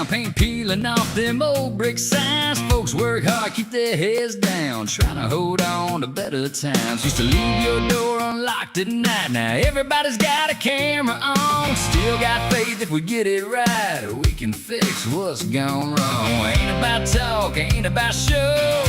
town, paint peeling off them old brick signs. Folks work hard, keep their heads down, trying to hold on to better times. Used to leave your door unlocked at night. Now everybody's got a camera on. Still got faith if we get it right, we can fix what's gone wrong. Ain't about talk, ain't about show.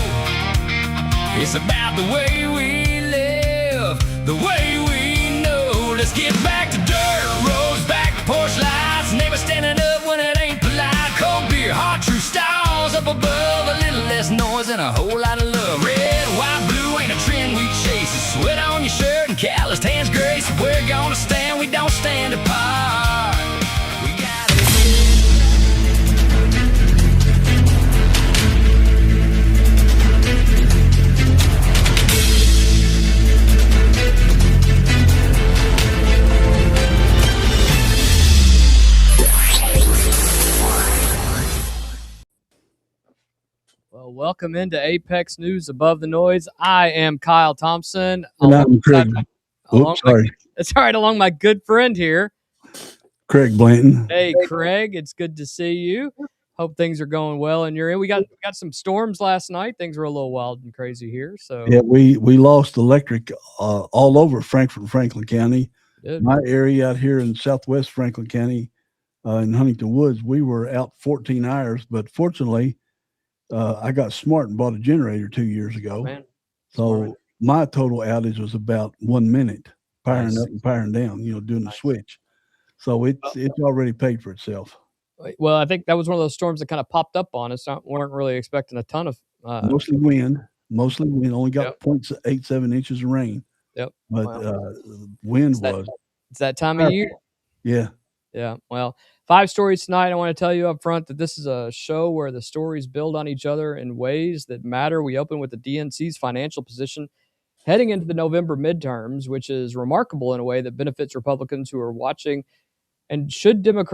It's about the way we live, the way we know. Let's get back to dirt roads, back to porch lights. Neighbors standing up when it ain't polite. Cold beer, hot true stars up above. A little less noise and a whole lot of love. Red, white, blue ain't a trend we chase. It's sweat on your shirt and calloused hands grace. If we're gonna stand, we don't stand apart. We got it. Well, welcome into Apex News Above the Noise. I am Kyle Thompson. And I'm Craig. Sorry. It's all right, along my good friend here, Craig Blanton. Hey, Craig, it's good to see you. Hope things are going well in your end. We got some storms last night. Things were a little wild and crazy here. So yeah, we lost electric all over Frankfort and Franklin County. Good. My area out here in southwest Franklin County, in Huntington Woods, we were out 14 hours. But fortunately, I got smart and bought a generator 2 years ago. Man. So Smart. my total outage was about 1 minute, powering Nice. up and powering down, doing Nice. the switch. So it's already paid for itself. Well, I think that was one of those storms that kind of popped up on us. We weren't really expecting a ton of Mostly wind. Only got Yep. 0.87 inches of rain. Yep. But Wow. wind It's that time of year. Yeah. Yeah. Well, 5 stories tonight. I want to tell you up front that this is a show where the stories build on each other in ways that matter. We open with the DNC's financial position heading into the November midterms, which is remarkable in a way that benefits Republicans who are watching and should concern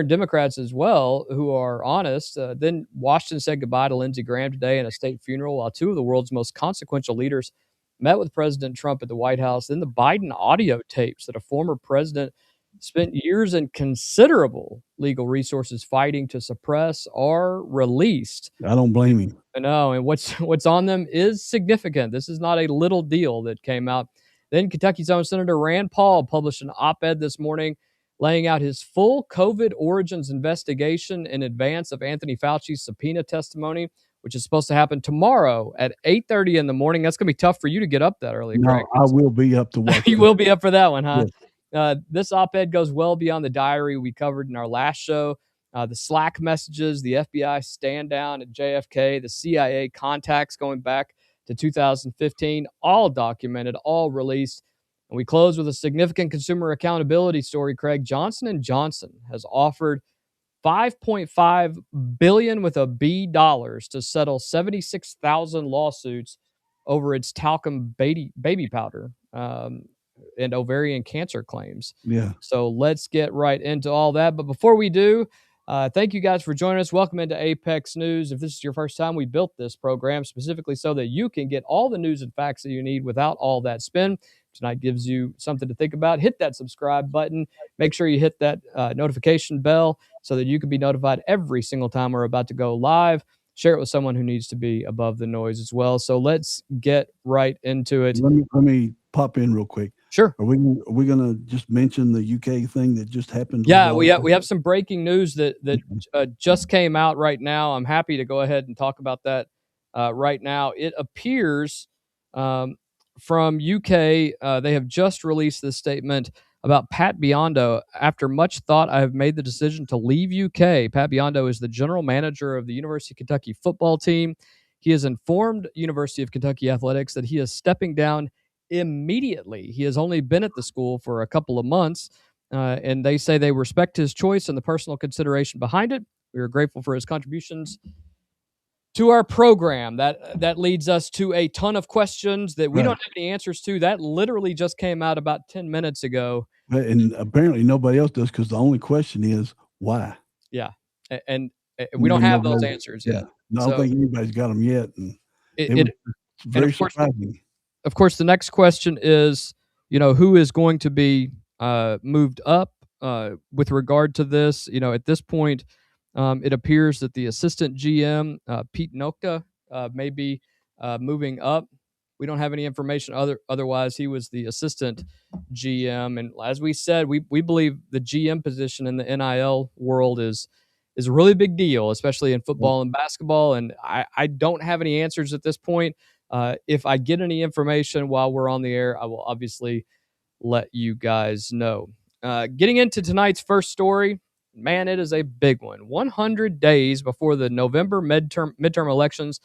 Democrats as well, who are honest. Then Washington said goodbye to Lindsey Graham today in a state funeral, while 2 of the world's most consequential leaders met with President Trump at the White House. Then the Biden audio tapes that a former president spent years and considerable legal resources fighting to suppress are released. I don't blame him. I know, and what's on them is significant. This is not a little deal that came out. Then Kentucky's own Senator Rand Paul published an op-ed this morning laying out his full COVID origins investigation in advance of Anthony Fauci's subpoena testimony, which is supposed to happen tomorrow at 8:30 in the morning. That's going to be tough for you to get up that early, No, Craig. I will be up to watch. You will be up for that one, huh? Yes. This op-ed goes well beyond the diary we covered in our last show. The Slack messages, the FBI stand down at JFK, the CIA contacts going back to 2015, all documented, all released. And we close with a significant consumer accountability story, Craig. Johnson & Johnson has offered $5.5 billion with a B dollars to settle 76,000 lawsuits over its talcum baby powder and ovarian cancer claims. Yeah. So let's get right into all that. But before we do, thank you guys for joining us. Welcome into Apex News. If this is your first time, we built this program specifically so that you can get all the news and facts that you need without all that spin. Tonight gives you something to think about. Hit that subscribe button. Make sure you hit that notification bell so that you can be notified every single time we're about to go live. Share it with someone who needs to be above the noise as well. So let's get right into it. Let me pop in real quick. Sure. Are we going to just mention the UK thing that just happened? Yeah, we have some breaking news that just came out right now. I'm happy to go ahead and talk about that right now. It appears from UK, they have just released this statement about Pat Biondo. After much thought, I have made the decision to leave UK. Pat Biondo is the general manager of the University of Kentucky football team. He has informed University of Kentucky Athletics that he is stepping down immediately. He has only been at the school for a couple of months, and they say they respect his choice and the personal consideration behind it. We are grateful for his contributions to our program. That leads us to a ton of questions that we don't have any answers to. That literally just came out about 10 minutes ago. And apparently nobody else does, because the only question is why. Yeah. And we don't have those answers yet. No, I don't think anybody's got them yet. And it's very surprising. Of course, the next question is, who is going to be moved up with regard to this. At this point, it appears that the assistant GM, Pete Nokta, may be moving up. We don't have any information otherwise. He was the assistant GM, and as we said, we believe the GM position in the NIL world is a really big deal, especially in football and basketball. And I don't have any answers at this point. If I get any information while we're on the air, I will obviously let you guys know. Getting into tonight's first story, man, it is a big one. 100 days before the November midterm elections,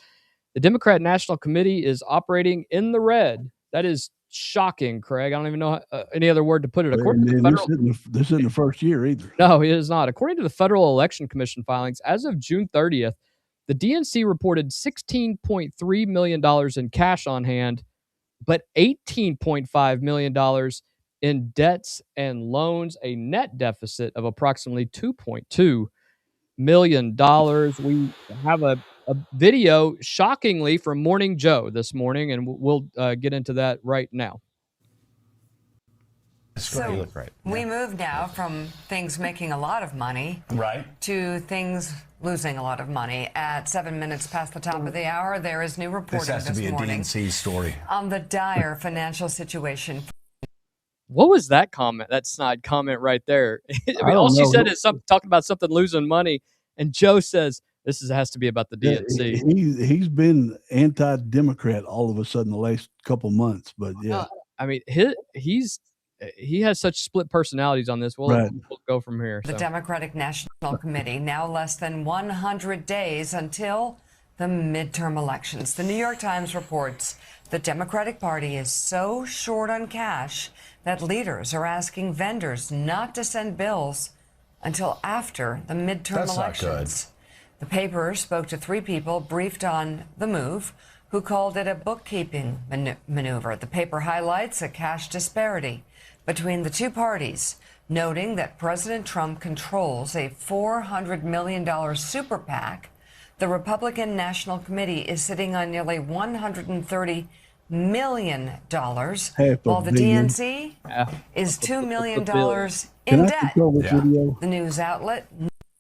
the Democrat National Committee is operating in the red. That is shocking, Craig. I don't even know any other word to put it. According to the federal, this isn't the first year either. No, it is not. According to the Federal Election Commission filings, as of June 30th, the DNC reported $16.3 million in cash on hand, but $18.5 million in debts and loans, a net deficit of approximately $2.2 million. We have a video, shockingly, from Morning Joe this morning, and we'll get into that right now. So look great. We move now from things making a lot of money to things losing a lot of money. At 7 minutes past the top of the hour, there is new reporting This has to be a morning DNC story. on the dire financial situation. What was that comment? That snide comment right there. I mean, all she said is talking about something losing money, and Joe says this has to be about the DNC. He's been anti-Democrat all of a sudden the last couple months, but yeah. I mean, he has such split personalities on this. We'll go from here. The Democratic National Committee, now less than 100 days until the midterm elections. The New York Times reports the Democratic Party is so short on cash that leaders are asking vendors not to send bills until after the midterm elections. The paper spoke to 3 people briefed on the move who called it a bookkeeping maneuver. The paper highlights a cash disparity between the two parties, noting that President Trump controls a $400 million super PAC. The Republican National Committee is sitting on nearly $130 million, while the DNC is $2 million in debt. The news outlet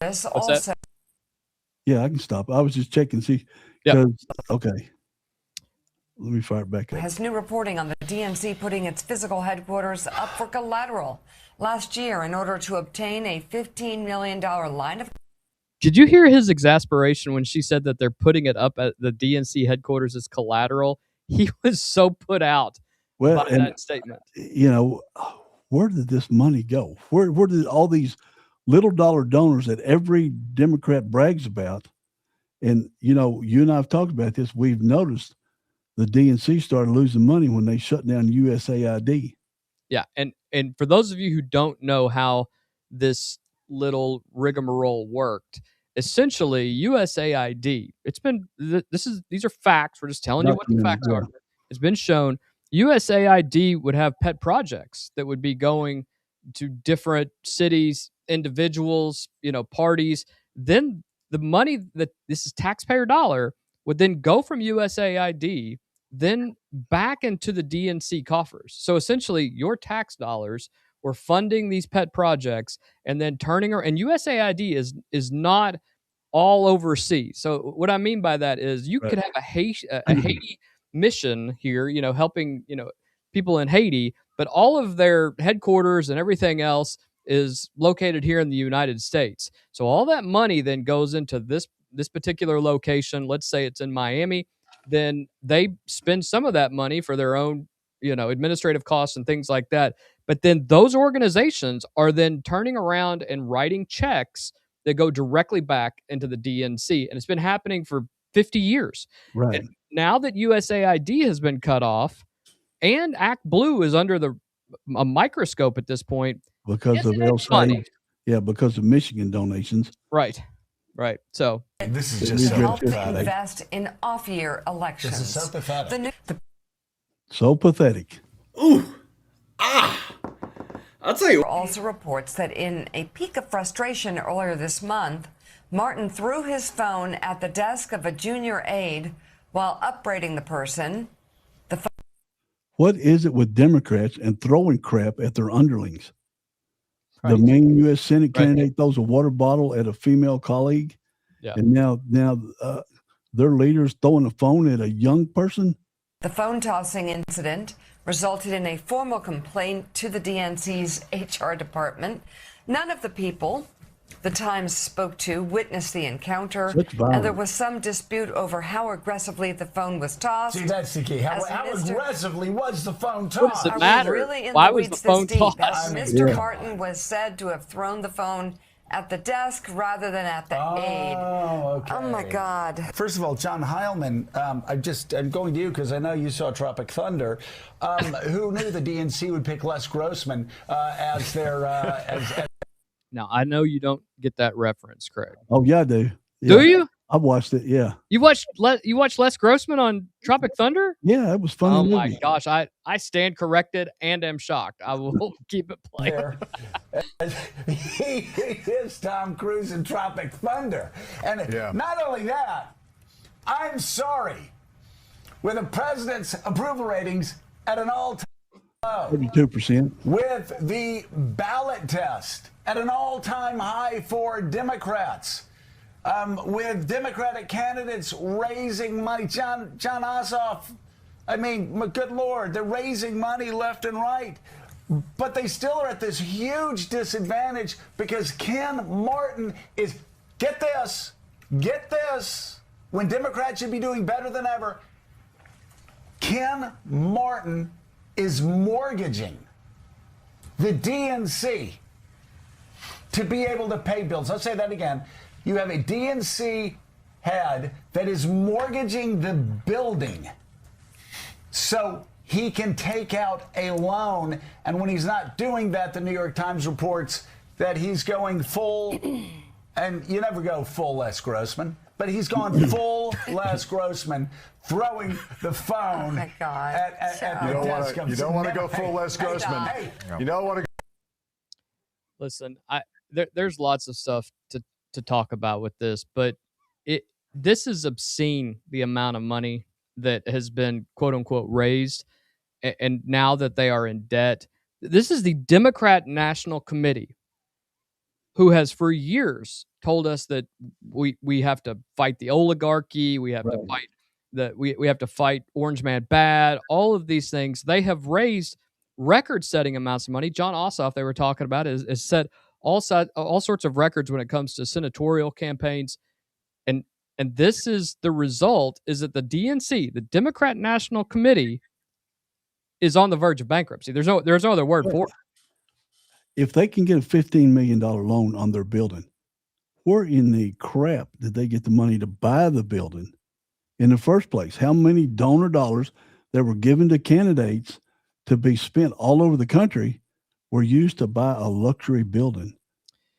also. Yeah, I can stop. I was just checking to see. Okay. Let me fire it back up. Has new reporting on the DNC putting its physical headquarters up for Collateral last year in order to obtain a $15 million line of. Did you hear his exasperation when she said that they're putting it up at the DNC headquarters as collateral? He was so put out by that statement. Where did this money go? Where did all these little dollar donors that every Democrat brags about? And, you and I have talked about this. We've noticed the DNC started losing money when they shut down USAID. Yeah, and for those of you who don't know how this little rigmarole worked, essentially USAID, these are facts. We're just telling you what the facts are. It's been shown USAID would have pet projects that would be going to different cities, individuals, parties. Then the money that this is taxpayer dollar would then go from USAID then back into the DNC coffers. So essentially your tax dollars were funding these pet projects and then turning around. And USAID is not all overseas. So what I mean by that is you could have a Haiti mission here, helping, people in Haiti, but all of their headquarters and everything else is located here in the United States. So all that money then goes into this particular location. Let's say it's in Miami. Then they spend some of that money for their own, administrative costs and things like that. But then those organizations are then turning around and writing checks that go directly back into the DNC. And it's been happening for 50 years. Right. And now that USAID has been cut off and Act Blue is under a microscope at this point. Because of money. Yeah, because of Michigan donations. Right. So this is just so pathetic. Invest in off-year elections. This is so pathetic. So pathetic. Ooh. I'll tell you. Also reports that in a peak of frustration earlier this month, Martin threw his phone at the desk of a junior aide while upbraiding the person. What is it with Democrats and throwing crap at their underlings? The main U.S. Senate Right. candidate throws a water bottle at a female colleague. Yeah. And now their leaders throwing a phone at a young person. The phone tossing incident resulted in a formal complaint to the DNC's HR department. None of the people the Times spoke to witnessed the encounter, and there was some dispute over how aggressively the phone was tossed. See, that's the key. How aggressively was the phone tossed? What does it matter? Really in Why the was the weeds phone this deep, tossed? as Mr. Martin was said to have thrown the phone at the desk rather than at the aide. Okay. Oh my God. First of all, John Heilman, I'm going to you because I know you saw Tropic Thunder. Who knew the DNC would pick Les Grossman as their as Now, I know you don't get that reference, Craig. Oh yeah, I do. Yeah. Do you? I watched it. Yeah. You watched Les Grossman on Tropic Thunder? Yeah, it was funny. Oh movie. my gosh, I stand corrected and am shocked. I will keep it playing. He is Tom Cruise in Tropic Thunder. And not only that, I'm sorry, with the president's approval ratings at an all-time low, 32%. with the ballot test at an all-time high for Democrats, with Democratic candidates raising money. John Ossoff, I mean, good Lord, they're raising money left and right. But they still are at this huge disadvantage because Ken Martin is, get this, when Democrats should be doing better than ever, Ken Martin is mortgaging the DNC to be able to pay bills. I'll say that again. You have a DNC head that is mortgaging the building so he can take out a loan. And when he's not doing that, the New York Times reports that he's going full, and you never go full Les Grossman, but he's gone full Les Grossman, throwing the phone at the desk. You don't want to go full Les Grossman. You don't want to. Listen, there's lots of stuff to talk about with this, but this is obscene, the amount of money that has been quote unquote raised, and now that they are in debt. This is the Democrat National Committee, who has for years told us that we have to fight the oligarchy, we have to fight we have to fight Orange Man Bad, all of these things. They have raised record-setting amounts of money. John Ossoff, they were talking about, has set all sorts of records when it comes to senatorial campaigns, and this is the result: is that the DNC, the Democrat National Committee, is on the verge of bankruptcy. There's no other word for it. If they can get a $15 million loan on their building, where in the crap did they get the money to buy the building in the first place? How many donor dollars that were given to candidates to be spent all over the country were used to buy a luxury building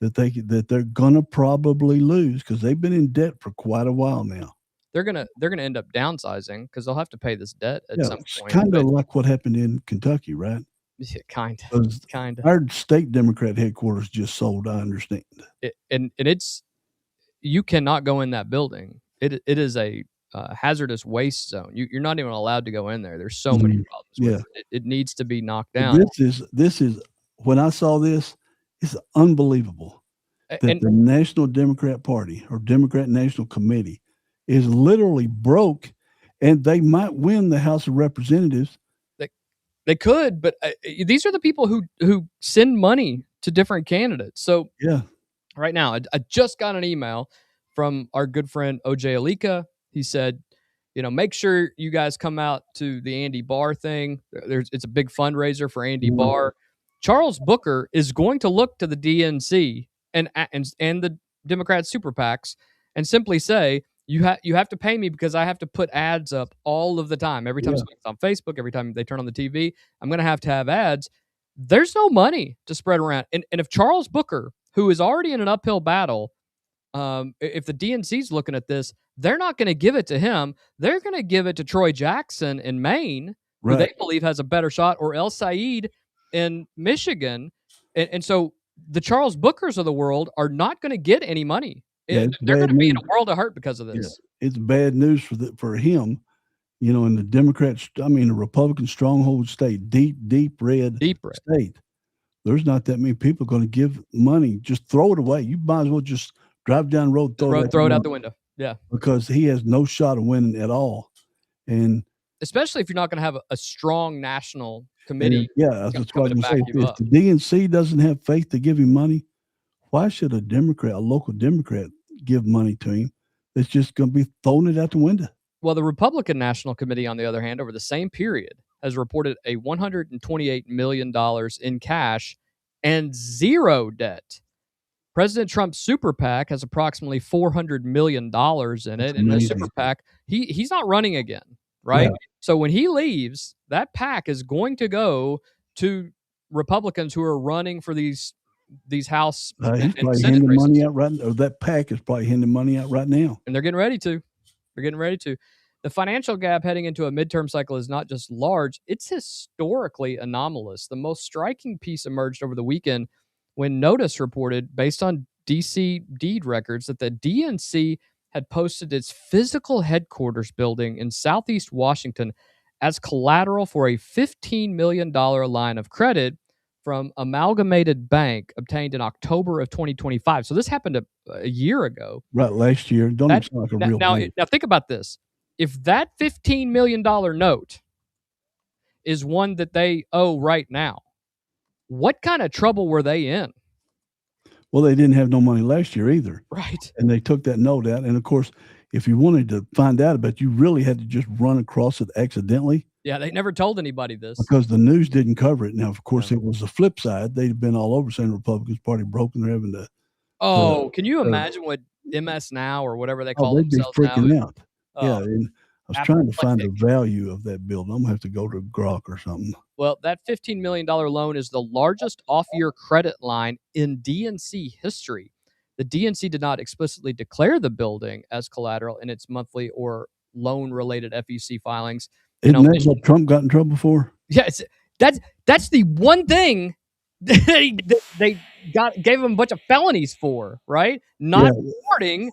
that they're gonna probably lose because they've been in debt for quite a while now? They're gonna end up downsizing because they'll have to pay this debt at some point. Kind of like what happened in Kentucky, right? Yeah, kind of. Our state Democrat headquarters just sold, I understand. And it's, you cannot go in that building. It is a hazardous waste zone. You're not even allowed to go in there. There's so many problems with it. It needs to be knocked down. This is when I saw this, it's unbelievable that the National Democrat Party or Democrat National Committee is literally broke, and they might win the House of Representatives. They could, but these are the people who send money to different candidates. So right now, I just got an email from our good friend OJ Alika. He said, make sure you guys come out to the Andy Barr thing. It's a big fundraiser for Andy Barr. Charles Booker is going to look to the DNC and the Democrat super PACs and simply say, you have to pay me because I have to put ads up all of the time. Every time something's on Facebook, every time they turn on the TV, I'm going to have ads. There's no money to spread around. And if Charles Booker, who is already in an uphill battle, if the DNC's looking at this, they're not going to give it to him. They're going to give it to Troy Jackson in Maine, who they believe has a better shot, or El Said in Michigan. And so the Charles Bookers of the world are not going to get any money. They're going to be in a world of hurt because of this. Yeah. It's bad news for him, in the Democrats, the Republican stronghold state, deep red state. there's not that many people going to give money. Just throw it away. You might as well just drive down the road, throw it out the window. Yeah, because he has no shot of winning at all. And especially if you're not going to have a strong national committee. Yeah, that's what I was going to say. If the DNC doesn't have faith to give him money, why should a local Democrat, give money to him? It's just going to be throwing it out the window. Well, the Republican National Committee, on the other hand, over the same period, has reported a $128 million in cash and zero debt. President Trump's super PAC has approximately $400 million in it. And the super PAC, he's not running again, right? Yeah. So when he leaves, that PAC is going to go to Republicans who are running for these House he's probably handing money out right, or that PAC is probably handing money out right now. And they're getting ready to. The financial gap heading into a midterm cycle is not just large, it's historically anomalous. The most striking piece emerged over the weekend when Notice reported, based on DC deed records, that the DNC had posted its physical headquarters building in Southeast Washington as collateral for a $15 million line of credit from Amalgamated Bank obtained in October of 2025. So this happened a year ago. Right, last year. Don't even sound like a real now think about this. If that $15 million note is one that they owe right now, what kind of trouble were they in? Well, they didn't have no money last year either. Right. And they took that note out. And, of course, if you wanted to find out about it, you really had to just run across it accidentally. Yeah, they never told anybody this. Because the news didn't cover it. Now, of course, it was the flip side. They'd been all over saying the Republicans Party broke and they're having to. Can you imagine what MS Now or whatever they call they'd themselves be freaking now? out. Yeah, and I was trying to find the value of that building. I'm going to have to go to Grok or something. Well, that $15 million loan is the largest off-year credit line in DNC history. The DNC did not explicitly declare the building as collateral in its monthly or loan-related FEC filings. Isn't that what Trump got in trouble for? Yeah, that's the one thing they gave him a bunch of felonies for, right? Not reporting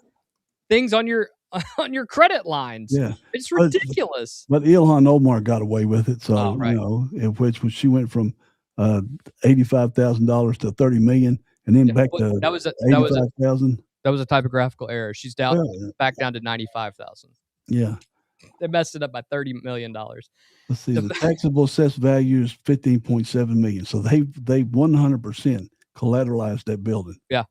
things on your credit lines. Yeah, it's ridiculous. But Ilhan Omar got away with it, so right. In which she went from $85,000 to $30 million, and then back to $85,000. That was a typographical error. She's down back down to $95,000. Yeah, they messed it up by $30 million. Let's see. The taxable assessed value is $15.7 million. So they 100% collateralized that building. Yeah,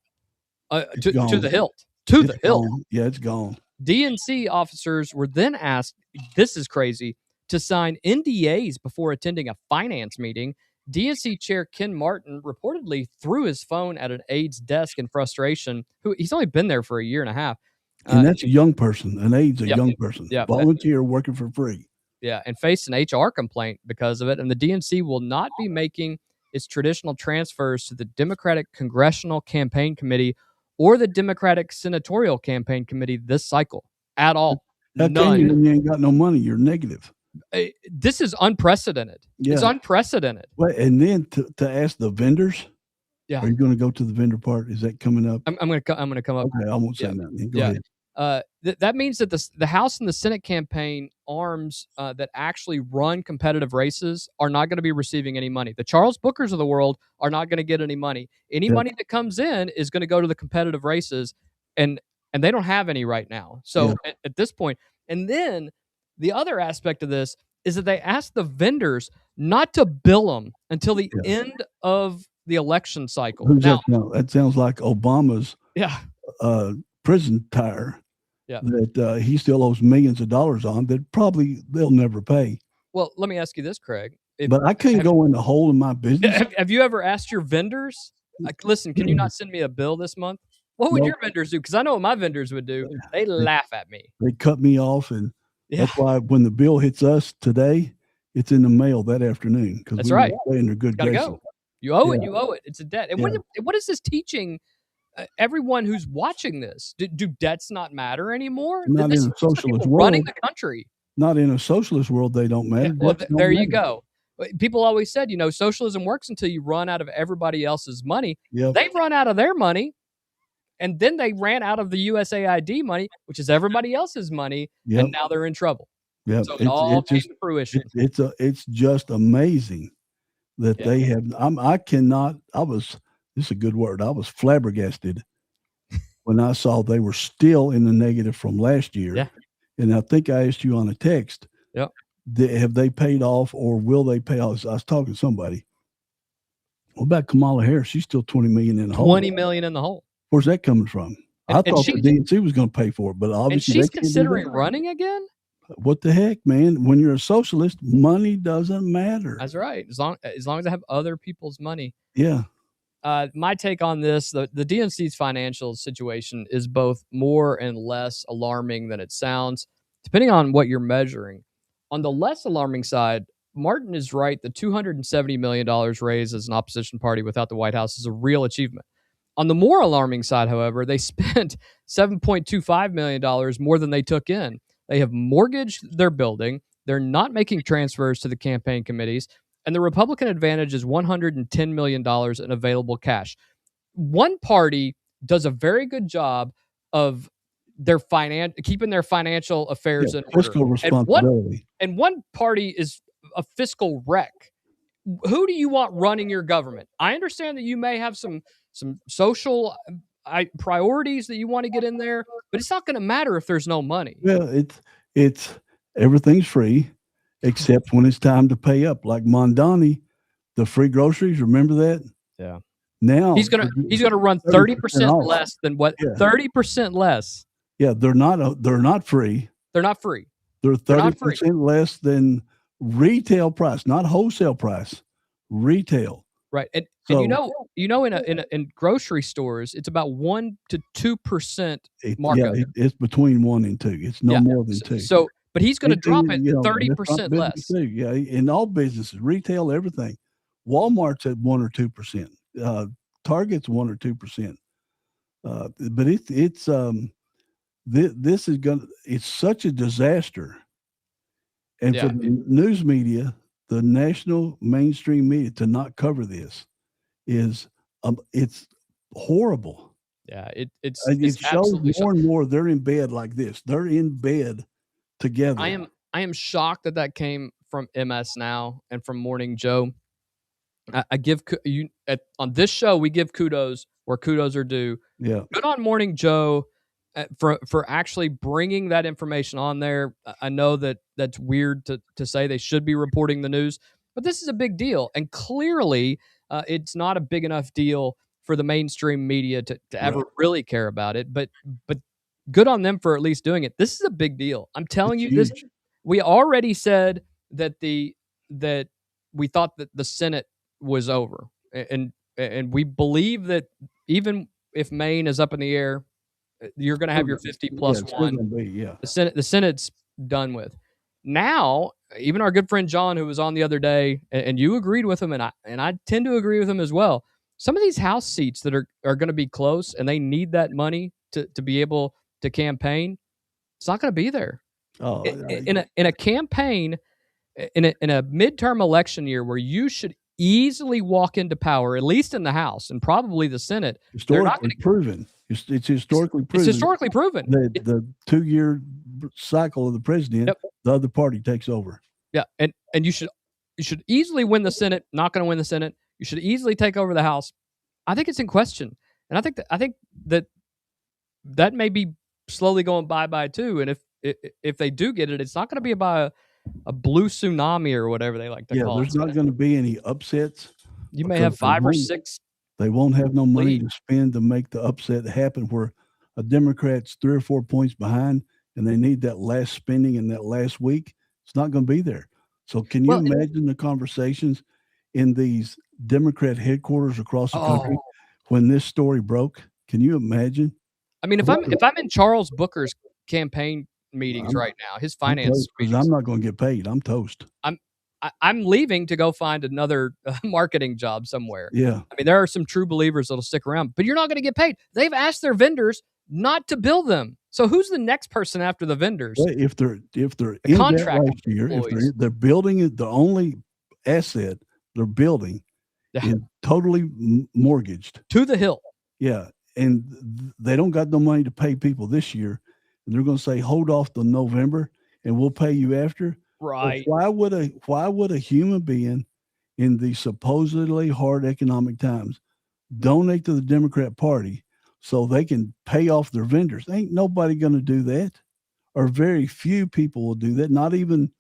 to the hilt. To the hilt. Yeah, it's gone. DNC officers were then asked, this is crazy, to sign NDAs before attending a finance meeting. DNC Chair Ken Martin reportedly threw his phone at an aide's desk in frustration. He's only been there for a year and a half. And that's a young person. An aide's a young person. Yeah, volunteer working for free. Yeah, and faced an HR complaint because of it. And the DNC will not be making its traditional transfers to the Democratic Congressional Campaign Committee or the Democratic Senatorial Campaign Committee this cycle at all. None. When you ain't got no money, you're negative. This is unprecedented. Yeah. It's unprecedented. Well, and then to ask the vendors, are you going to go to the vendor part? Is that coming up? I'm going to come up. Okay, I won't say nothing. Go ahead. That means that the House and the Senate campaign arms that actually run competitive races are not going to be receiving any money. The Charles Bookers of the world are not going to get any money. Any money that comes in is going to go to the competitive races, and they don't have any right now. So at this point, and then the other aspect of this is that they ask the vendors not to bill them until the end of the election cycle. That sounds like Obama's prison tire. Yeah, that he still owes millions of dollars on that probably they'll never pay. Well, let me ask you this, Craig. But I can't go in the hole in my business. Have you ever asked your vendors, listen, can you not send me a bill this month? What would your vendors do? Because I know what my vendors would do. They laugh at me. They cut me off, and that's why when the bill hits us today, it's in the mail that afternoon. That's right. In their good graces. Go. You owe it. You owe it. It's a debt. And what is this teaching everyone who's watching this? Do debts not matter anymore? Not in a socialist world. Running the country. Not in a socialist world, they don't matter. Well, there you go. People always said, socialism works until you run out of everybody else's money. Yep. They've run out of their money, and then they ran out of the USAID money, which is everybody else's money, and now they're in trouble. Yep. So it all came to fruition. It's just amazing that they have. This is a good word. I was flabbergasted when I saw they were still in the negative from last year. Yeah. And I think I asked you on a text, Yep. Have they paid off or will they pay off? I was talking to somebody. What about Kamala Harris? She's still $20 million in the hole. $20 million in the hole. Where's that coming from? I thought the DNC was going to pay for it, but obviously and she's considering running again. What the heck, man? When you're a socialist, money doesn't matter. That's right. As long as I have other people's money. Yeah. My take on this, the DNC's financial situation is both more and less alarming than it sounds, depending on what you're measuring. On the less alarming side, Martin is right. The $270 million raised as an opposition party without the White House is a real achievement. On the more alarming side, however, they spent $7.25 million more than they took in. They have mortgaged their building. They're not making transfers to the campaign committees. And the Republican advantage is $110 million in available cash. One party does a very good job of keeping their financial affairs in order. Fiscal responsibility. And one party is a fiscal wreck. Who do you want running your government? I understand that you may have some social priorities that you want to get in there, but it's not going to matter if there's no money. Well, it's everything's free except when it's time to pay up. Like Mondani, the free groceries. Remember that? Yeah. Now he's gonna run 30% less than what 30% less. Yeah, they're not free. They're not free. They're 30% less than retail price, not wholesale price. Retail. Right. And in grocery stores, it's about 1 to 2% markup. Yeah, it's between 1 and 2. It's no more than 2. So, but he's going to drop it 30% less. Too. Yeah, in all businesses, retail, everything. Walmart's at 1 or 2%. Target's 1 or 2%. But this is it's such a disaster. And for the news media, the national mainstream media to not cover this is it's horrible. Yeah, it shows more and more they're in bed like this. They're in bed together. I am shocked that came from MS Now and from Morning Joe. I give you on this show we give kudos where kudos are due. Yeah, good on Morning Joe for actually bringing that information on there. I know that's weird to say they should be reporting the news, but this is a big deal, and clearly it's not a big enough deal for the mainstream media to ever really care about it. But good on them for at least doing it. This is a big deal. I'm telling you this. We already said that we thought that the Senate was over, and we believe that even if Maine is up in the air, you're going to have your 50 plus 1. The Senate's done with. Now, even our good friend John, who was on the other day, and you agreed with him, and I tend to agree with him as well. Some of these House seats that are going to be close, and they need that money to be able to campaign. It's not going to be there. Oh, in a campaign, in a midterm election year where you should easily walk into power, at least in the House and probably the Senate. Historically proven. It's historically proven. It's historically proven. The 2-year cycle of the president, the other party takes over. Yeah, and you should easily win the Senate. Not going to win the Senate. You should easily take over the House. I think it's in question, and I think that may be slowly going bye too. And if they do get it, it's not going to be by a blue tsunami or whatever they like to call it. There's not going to be any upsets. You may have 5 or 6. They won't have no money to spend to make the upset happen where a Democrat's 3 or 4 points behind and they need that last spending in that last week. It's not going to be there. So can you imagine the conversations in these Democrat headquarters across the country when this story broke? Can you imagine? I mean, if I'm in Charles Booker's campaign meetings right now, his finance meetings, I'm not going to get paid. I'm toast. I'm leaving to go find another marketing job somewhere. Yeah. I mean, there are some true believers that'll stick around, but you're not going to get paid. They've asked their vendors not to bill them. So who's the next person after the vendors? Well, if they're in contract that last year, if they're building it, the only asset they're building is totally mortgaged to the hilt. Yeah. And they don't got no money to pay people this year. And they're going to say, hold off till November and we'll pay you after. Right. Well, why would a human being in these supposedly hard economic times, donate to the Democrat Party so they can pay off their vendors. Ain't nobody going to do that, or very few people will do that. Not even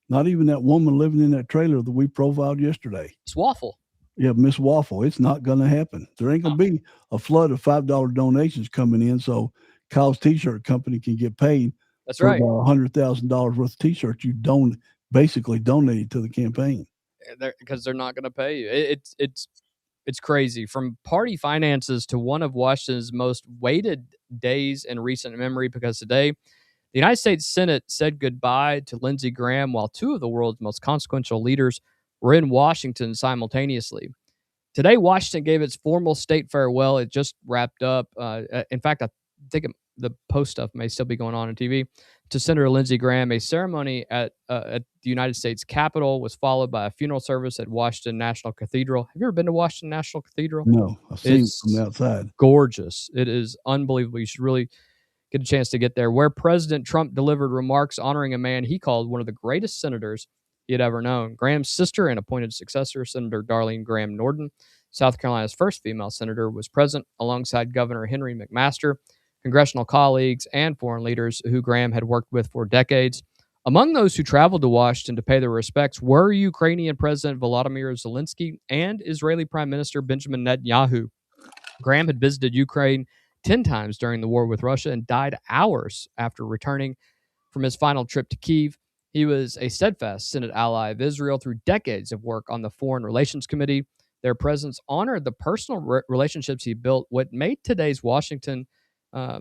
that woman living in that trailer that we profiled yesterday. It's Waffle. Yeah, Miss Waffle. It's not going to happen. There ain't going to be a flood of $5 donations coming in so Kyle's T-shirt company can get paid. That's for right. about $100,000 worth of T-shirts you basically donated to the campaign. Because they're not going to pay you. It's crazy. From party finances to one of Washington's most weighted days in recent memory, because today the United States Senate said goodbye to Lindsey Graham while two of the world's most consequential leaders were in Washington simultaneously. Today, Washington gave its formal state farewell. It just wrapped up. In fact, I think the post stuff may still be going on TV, to Senator Lindsey Graham. A ceremony at the United States Capitol was followed by a funeral service at Washington National Cathedral. Have you ever been to Washington National Cathedral? No, I've seen it from the outside. Gorgeous. It is unbelievable. You should really get a chance to get there, where President Trump delivered remarks honoring a man he called one of the greatest senators he had ever known. Graham's sister and appointed successor, Senator Darlene Graham Norton, South Carolina's first female senator, was present alongside Governor Henry McMaster, congressional colleagues, and foreign leaders who Graham had worked with for decades. Among those who traveled to Washington to pay their respects were Ukrainian President Volodymyr Zelensky and Israeli Prime Minister Benjamin Netanyahu. Graham had visited Ukraine 10 times during the war with Russia and died hours after returning from his final trip to Kyiv. He was a steadfast Senate ally of Israel through decades of work on the Foreign Relations Committee. Their presence honored the personal relationships he built. What made today's Washington a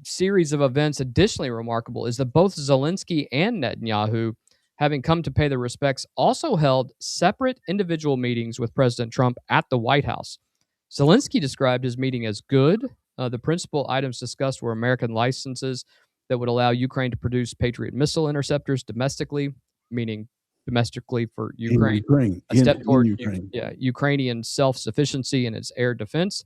series of events additionally remarkable is that both Zelensky and Netanyahu, having come to pay their respects, also held separate individual meetings with President Trump at the White House. Zelensky described his meeting as good. The principal items discussed were American licenses that would allow Ukraine to produce Patriot missile interceptors domestically, meaning domestically for Ukraine, a step toward Ukrainian self-sufficiency in its air defense,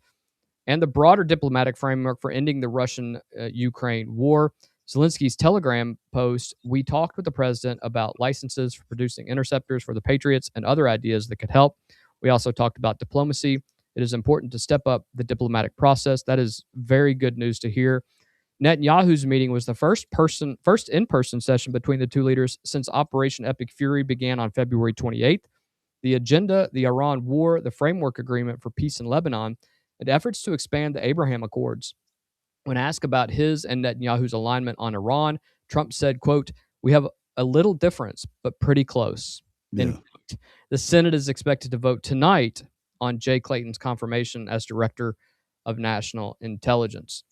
and the broader diplomatic framework for ending the Russian-Ukraine war. Zelensky's Telegram post, "We talked with the president about licenses for producing interceptors for the Patriots and other ideas that could help. We also talked about diplomacy. It is important to step up the diplomatic process." That is very good news to hear. Netanyahu's meeting was the first in-person session between the two leaders since Operation Epic Fury began on February 28th. The agenda, the Iran war, the framework agreement for peace in Lebanon, and efforts to expand the Abraham Accords. When asked about his and Netanyahu's alignment on Iran, Trump said, quote, "We have a little difference, but pretty close." Yeah. The Senate is expected to vote tonight on Jay Clayton's confirmation as Director of National Intelligence.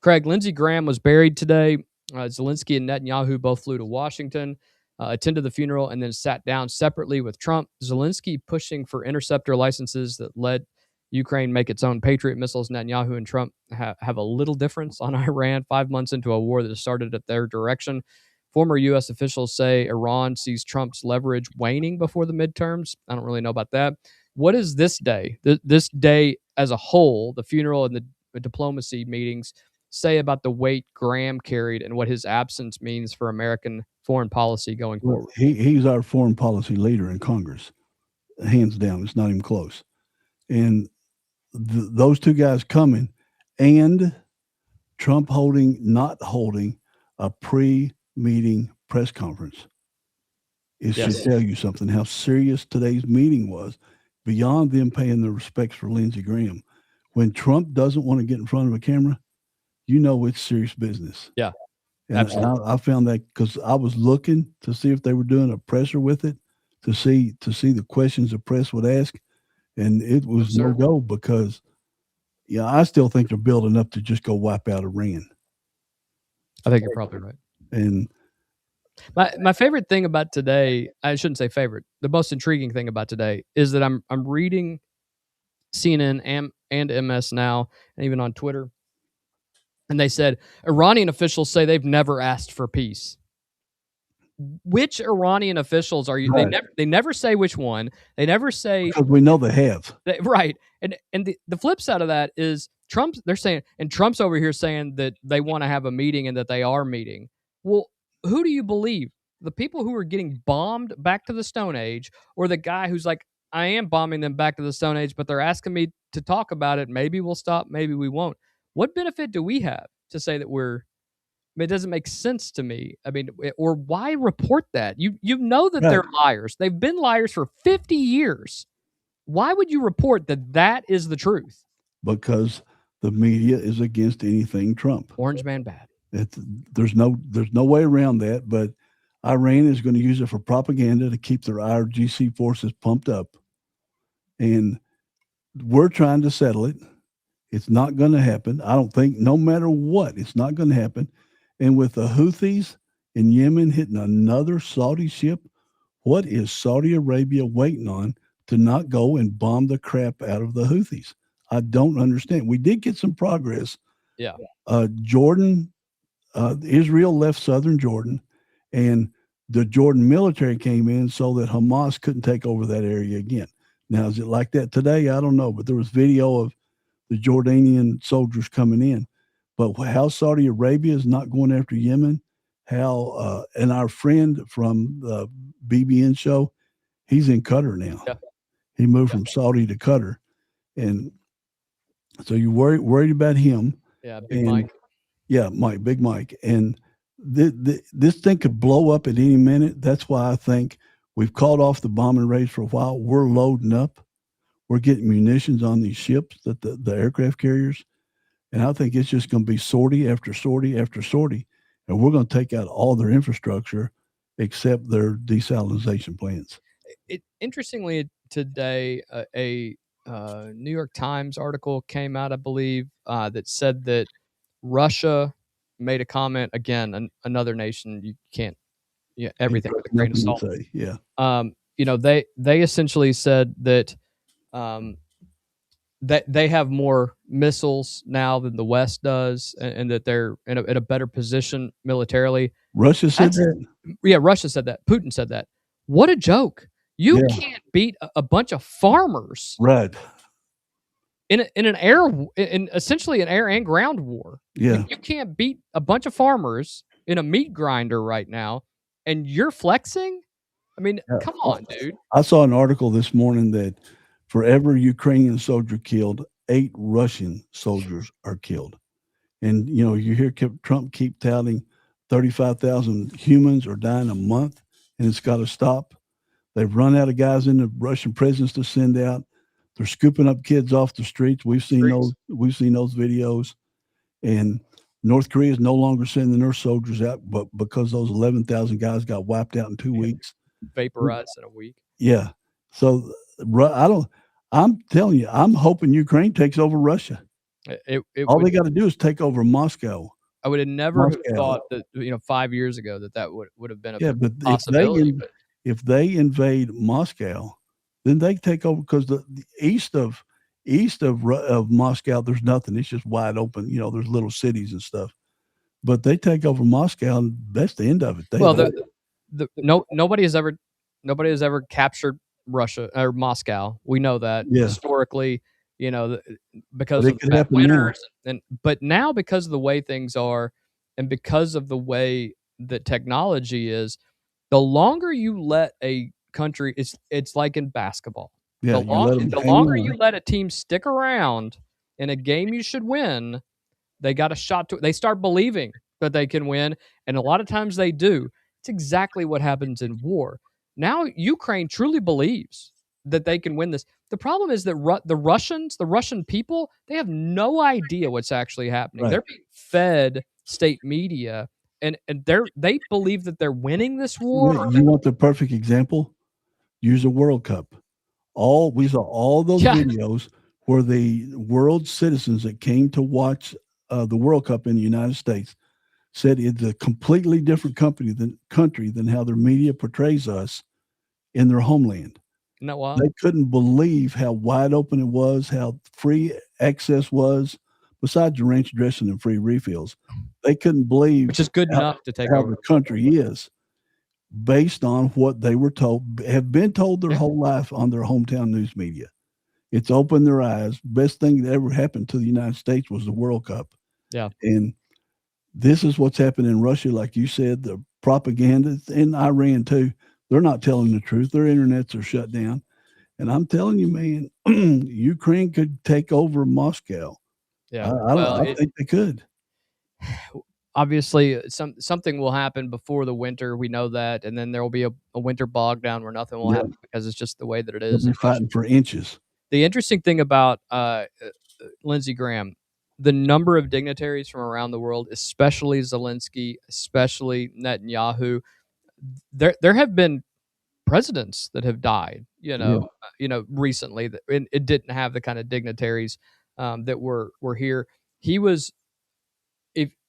Craig, Lindsey Graham was buried today. Zelensky and Netanyahu both flew to Washington, attended the funeral, and then sat down separately with Trump. Zelensky pushing for interceptor licenses that let Ukraine make its own Patriot missiles. Netanyahu and Trump have a little difference on Iran 5 months into a war that started at their direction. Former U.S. officials say Iran sees Trump's leverage waning before the midterms. I don't really know about that. What is this day, this day as a whole, the funeral and the diplomacy meetings, say about the weight Graham carried and what his absence means for American foreign policy going forward? He's our foreign policy leader in Congress, hands down. It's not even close. And those two guys coming, and Trump not holding a pre-meeting press conference, it should tell you something, how serious today's meeting was, beyond them paying their respects for Lindsey Graham. When Trump doesn't want to get in front of a camera, you know it's serious business. Yeah, and absolutely. I found that because I was looking to see if they were doing a presser with it, to see the questions the press would ask, and it was no go, because I still think they're building up to just go wipe out Iran. I think you're probably right. And my favorite thing about today, I shouldn't say favorite, the most intriguing thing about today is that I'm reading CNN and MS Now, and even on Twitter, and they said Iranian officials say they've never asked for peace. Which Iranian officials are you? Right. They never say which one. They never say, because we know they have. Right. And the flip side of that is they're saying, and Trump's over here saying that they want to have a meeting and that they are meeting. Well, who do you believe? the people who are getting bombed back to the Stone Age, or the guy who's like, I am bombing them back to the Stone Age, but they're asking me to talk about it. Maybe we'll stop, maybe we won't. What benefit do we have to say that we're? I mean, it doesn't make sense to me. I mean, or why report that? You know that they're liars. They've been liars for 50 years. Why would you report that that is the truth? Because the media is against anything Trump. Orange man bad. There's no way around that. But Iran is going to use it for propaganda to keep their IRGC forces pumped up, and we're trying to settle it. It's not going to happen. I don't think, no matter what, it's not going to happen. And with the Houthis in Yemen hitting another Saudi ship, what is Saudi Arabia waiting on to not go and bomb the crap out of the Houthis? I don't understand. We did get some progress. Yeah. Jordan, Israel left southern Jordan, and the Jordan military came in so that Hamas couldn't take over that area again. Now, is it like that today? I don't know, but there was video of the Jordanian soldiers coming in. But how Saudi Arabia is not going after Yemen, how and our friend from the BBN show, he's in Qatar now. Yeah. He moved from Saudi to Qatar, and so you're worried about him. Yeah, Big Mike. Yeah, Big Mike, and this thing could blow up at any minute. That's why I think we've called off the bombing raids for a while. We're loading up. We're getting munitions on these ships, that the aircraft carriers. And I think it's just going to be sortie after sortie after sortie. And we're going to take out all their infrastructure except their desalinization plants. Interestingly, today, a New York Times article came out, I believe, that said that Russia made a comment. Again, another nation, you can't, everything with a grain of salt. Yeah. They essentially said that that they have more missiles now than the West does, and that they're in a better position militarily. Russia said that? Yeah, Russia said that. Putin said that. What a joke. You can't beat a bunch of farmers. Right. In essentially an air and ground war. Yeah. You can't beat a bunch of farmers in a meat grinder right now, and you're flexing? I mean, come on, dude. I saw an article this morning that for every Ukrainian soldier killed, 8 Russian soldiers are killed. And, you hear Trump keep touting 35,000 humans are dying a month, and it's got to stop. They've run out of guys in the Russian prisons to send out. They're scooping up kids off the streets. We've seen those videos. And North Korea is no longer sending their soldiers out, but because those 11,000 guys got wiped out in 2 weeks. Vaporized in a week. Yeah. So I'm telling you, I'm hoping Ukraine takes over Russia. All they got to do is take over Moscow. I would have never thought that 5 years ago that would have been a possibility. If they invade Moscow, then they take over, because the east of Moscow, there's nothing. It's just wide open. There's little cities and stuff. But they take over Moscow, and that's the end of it. Nobody has ever captured Russia or Moscow. We know that historically, because of the winters, but now because of the way things are, and because of the way that technology is, the longer you let a country, it's like in basketball. Yeah, the longer you let a team stick around in a game you should win, they got a shot to it. They start believing that they can win, and a lot of times they do. It's exactly what happens in war. Now Ukraine truly believes that they can win this. The problem is that the Russian people, they have no idea what's actually happening. Right. They're being fed state media, and they believe that they're winning this war. You want the perfect example? Use a World Cup. We saw all those videos where the world citizens that came to watch the World Cup in the United States said it's a completely different country than how their media portrays us in their homeland. Isn't that wild? They couldn't believe how wide open it was, how free access was, besides your ranch dressing and free refills. They couldn't believe, which is good enough to take how over the country is, based on what they were told, have been told their whole life on their hometown news media. It's opened their eyes. Best thing that ever happened to the United States was the World Cup. Yeah. And this is what's happened in Russia. Like you said, the propaganda in Iran too. They're not telling the truth. Their internets are shut down. And I'm telling you, man, Ukraine could take over Moscow. Yeah, I think they could. Obviously, something will happen before the winter. We know that, and then there will be a winter bog down where nothing will happen because it's just the way that it is. They'll be fighting for inches. The interesting thing about Lindsey Graham, the number of dignitaries from around the world, especially Zelensky, especially Netanyahu, there have been presidents that have died, recently, and it didn't have the kind of dignitaries that were here. He was,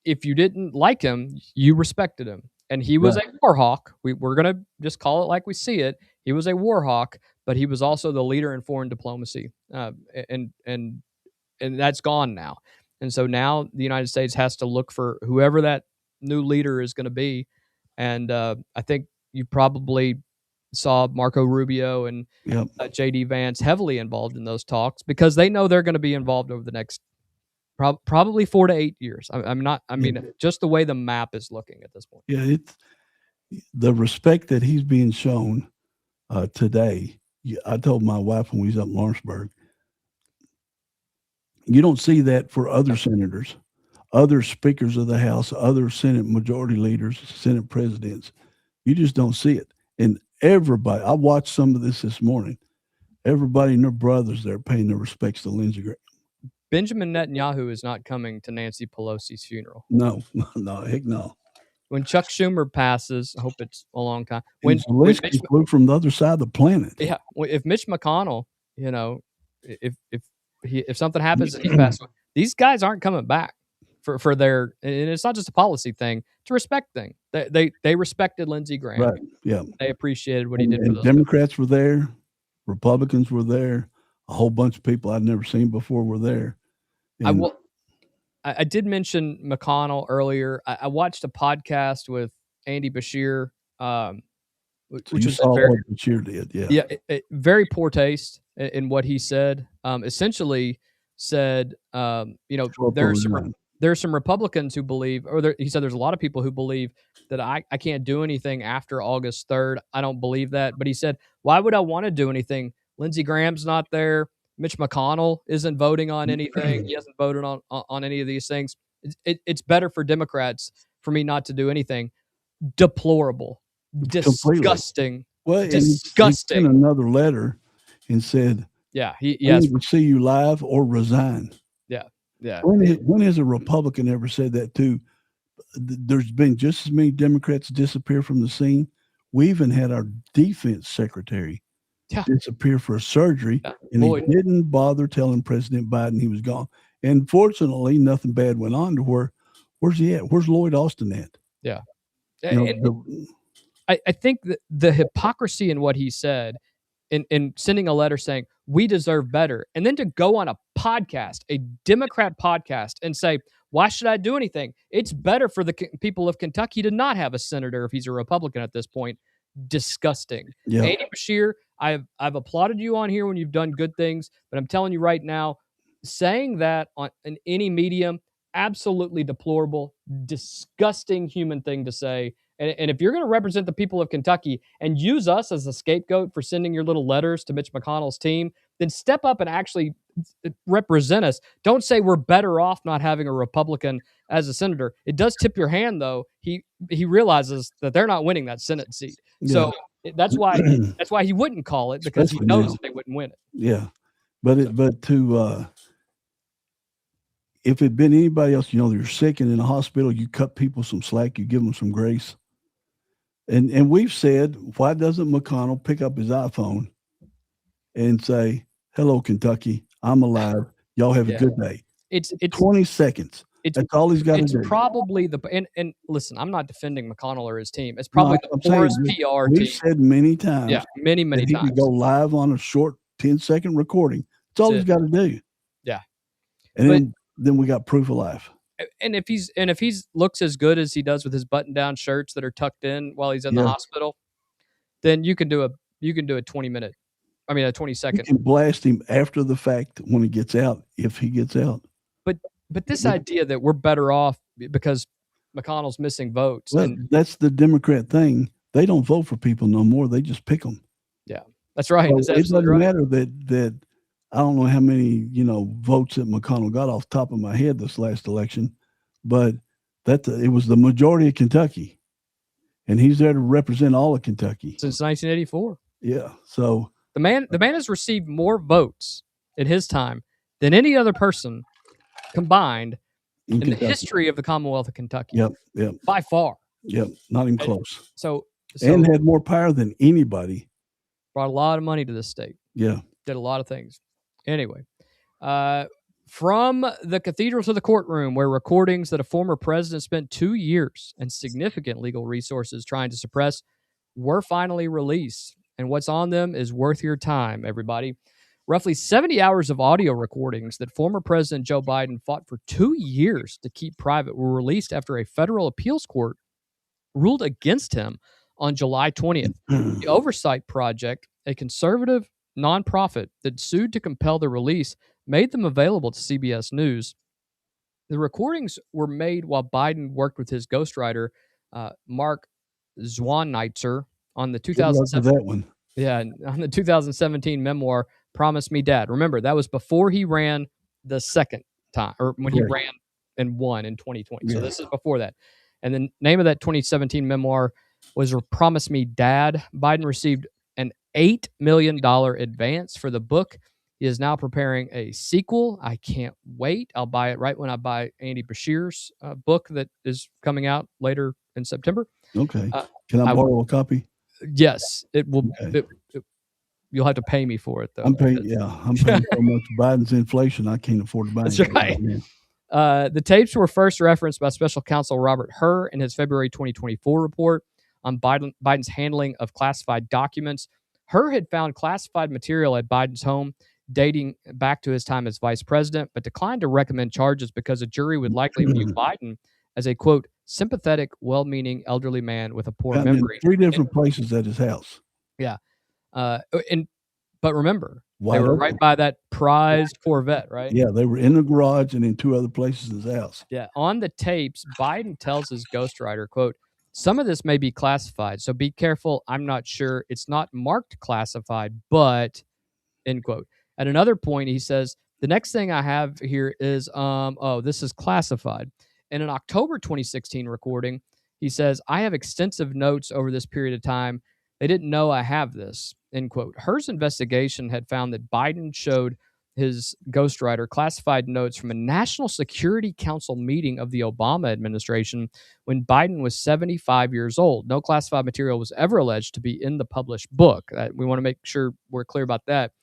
if you didn't like him, you respected him, and he was a war hawk. We're gonna just call it like we see it. He was a war hawk, but he was also the leader in foreign diplomacy, and that's gone now. And so now the United States has to look for whoever that new leader is going to be. And I think you probably saw Marco Rubio and J.D. Vance heavily involved in those talks because they know they're going to be involved over the next probably 4 to 8 years. Just the way the map is looking at this point. Yeah, it's the respect that he's being shown today. I told my wife when we was up in Lawrenceburg, you don't see that for other senators, other speakers of the House, other Senate majority leaders, Senate presidents. You just don't see it. And everybody, I watched some of this morning. Everybody and their brothers, they're paying their respects to Lindsey Graham. Benjamin Netanyahu is not coming to Nancy Pelosi's funeral. No, heck no. When Chuck Schumer passes, I hope it's a long time. When Zelensky flew from the other side of the planet. Yeah, if Mitch McConnell, if something happens and he passes, these guys aren't coming back for their. And it's not just a policy thing; it's a respect thing. They respected Lindsey Graham. Right. Yeah. They appreciated what he did. For those Democrats were there, Republicans were there, a whole bunch of people I'd never seen before were there. And I did mention McConnell earlier. I watched a podcast with Andy Bashir, which was what Bashir did. Yeah, very poor taste in what he said. Essentially said, there's some Republicans who believe, he said there's a lot of people who believe that I can't do anything after August 3rd. I don't believe that. But he said, why would I want to do anything? Lindsey Graham's not there. Mitch McConnell isn't voting on anything. He hasn't voted on any of these things. It's better for Democrats for me not to do anything. Deplorable. Disgusting. Well, disgusting. He sent another letter and said, I need to see you live or resign. Yeah. When has a Republican ever said that too? There's been just as many Democrats disappear from the scene. We even had our defense secretary disappear for a surgery, and he didn't bother telling President Biden he was gone. And fortunately, nothing bad went on to where's he at? Where's Lloyd Austin at? Yeah. I think that the hypocrisy in what he said in sending a letter saying we deserve better, and then to go on a podcast, a Democrat podcast, and say, why should I do anything? It's better for the people of Kentucky to not have a senator if he's a Republican at this point. Disgusting. Yeah. Andy Bashir, I've applauded you on here when you've done good things, but I'm telling you right now, saying that in any medium, absolutely deplorable, disgusting human thing to say. And if you're going to represent the people of Kentucky and use us as a scapegoat for sending your little letters to Mitch McConnell's team, then step up and actually represent us. Don't say we're better off not having a Republican as a senator. It does tip your hand, though. He realizes that they're not winning that Senate seat. Yeah. So that's why he wouldn't call it, because he knows that they wouldn't win it. Yeah. But if it'd been anybody else, you're sick and in the hospital, you cut people some slack, you give them some grace. And we've said, why doesn't McConnell pick up his iPhone and say, hello, Kentucky, I'm alive. Y'all have a good day. It's 20 seconds. That's all he's got to do. It's probably and listen, I'm not defending McConnell or his team. It's probably the poorest PR team. We've said many times. Yeah, many times. He could go live on a short 10-second recording. That's all he's got to do. Yeah. And then we got proof of life. And if he's looks as good as he does with his button-down shirts that are tucked in while he's in the hospital, then you can do a 20-second. You can blast him after the fact when he gets out, if he gets out. But this idea that we're better off because McConnell's missing votes. Well, And that's the Democrat thing. They don't vote for people no more. They just pick them. yeah, that's right. So That's it doesn't absolutely right. matter that I don't know how many, votes that McConnell got off the top of my head this last election, but it was the majority of Kentucky, and he's there to represent all of Kentucky Since 1984. Yeah. So The man has received more votes in his time than any other person combined in the Kentucky. history of the Commonwealth of Kentucky. Yep. By far. Yep. Not even close. So And had more power than anybody. brought a lot of money to this state. Yeah. Did a lot of things. Anyway, from the cathedral to the courtroom, where recordings that a former president spent 2 years and significant legal resources trying to suppress were finally released. And what's on them is worth your time, everybody. Roughly 70 hours of audio recordings that former President Joe Biden fought for 2 years to keep private were released after a federal appeals court ruled against him on July 20th. The Oversight Project, a conservative nonprofit that sued to compel the release, made them available to CBS News. The recordings were made while Biden worked with his ghostwriter, Mark Zwanitzer, on the 2017 memoir Promise Me Dad. Remember, that was before he ran the second time, or when he ran and won in 2020. So this is before that. And the name of that 2017 memoir was Promise Me Dad. Biden received an $8 million advance for the book. He is now preparing a sequel. I can't wait. I'll buy it right when I buy Andy Bashir's book that is coming out later in September. Okay. Can I borrow a copy? Yes, it will. Okay. You'll have to pay me for it, though. I'm paying so much. Biden's inflation, I can't afford to buy it. That's right. The tapes were first referenced by special counsel Robert Hur in his February 2024 report on Biden's handling of classified documents. Hur had found classified material at Biden's home dating back to his time as vice president, but declined to recommend charges because a jury would likely view Biden as a, quote, sympathetic, well-meaning elderly man with a poor memory. In 3 different places at his house. Yeah. But remember, Wide they were open. right by that prized Corvette, right? Yeah, they were in the garage and in 2 other places in his house. Yeah. On the tapes, Biden tells his ghostwriter, quote, some of this may be classified, so be careful. I'm not sure. It's not marked classified, but, end quote. At another point, he says, the next thing I have here is, this is classified. In an October 2016 recording, he says, I have extensive notes over this period of time. They didn't know I have this, end quote. Hur's investigation had found that Biden showed his ghostwriter classified notes from a National Security Council meeting of the Obama administration when Biden was 75 years old. No classified material was ever alleged to be in the published book. We want to make sure we're clear about that.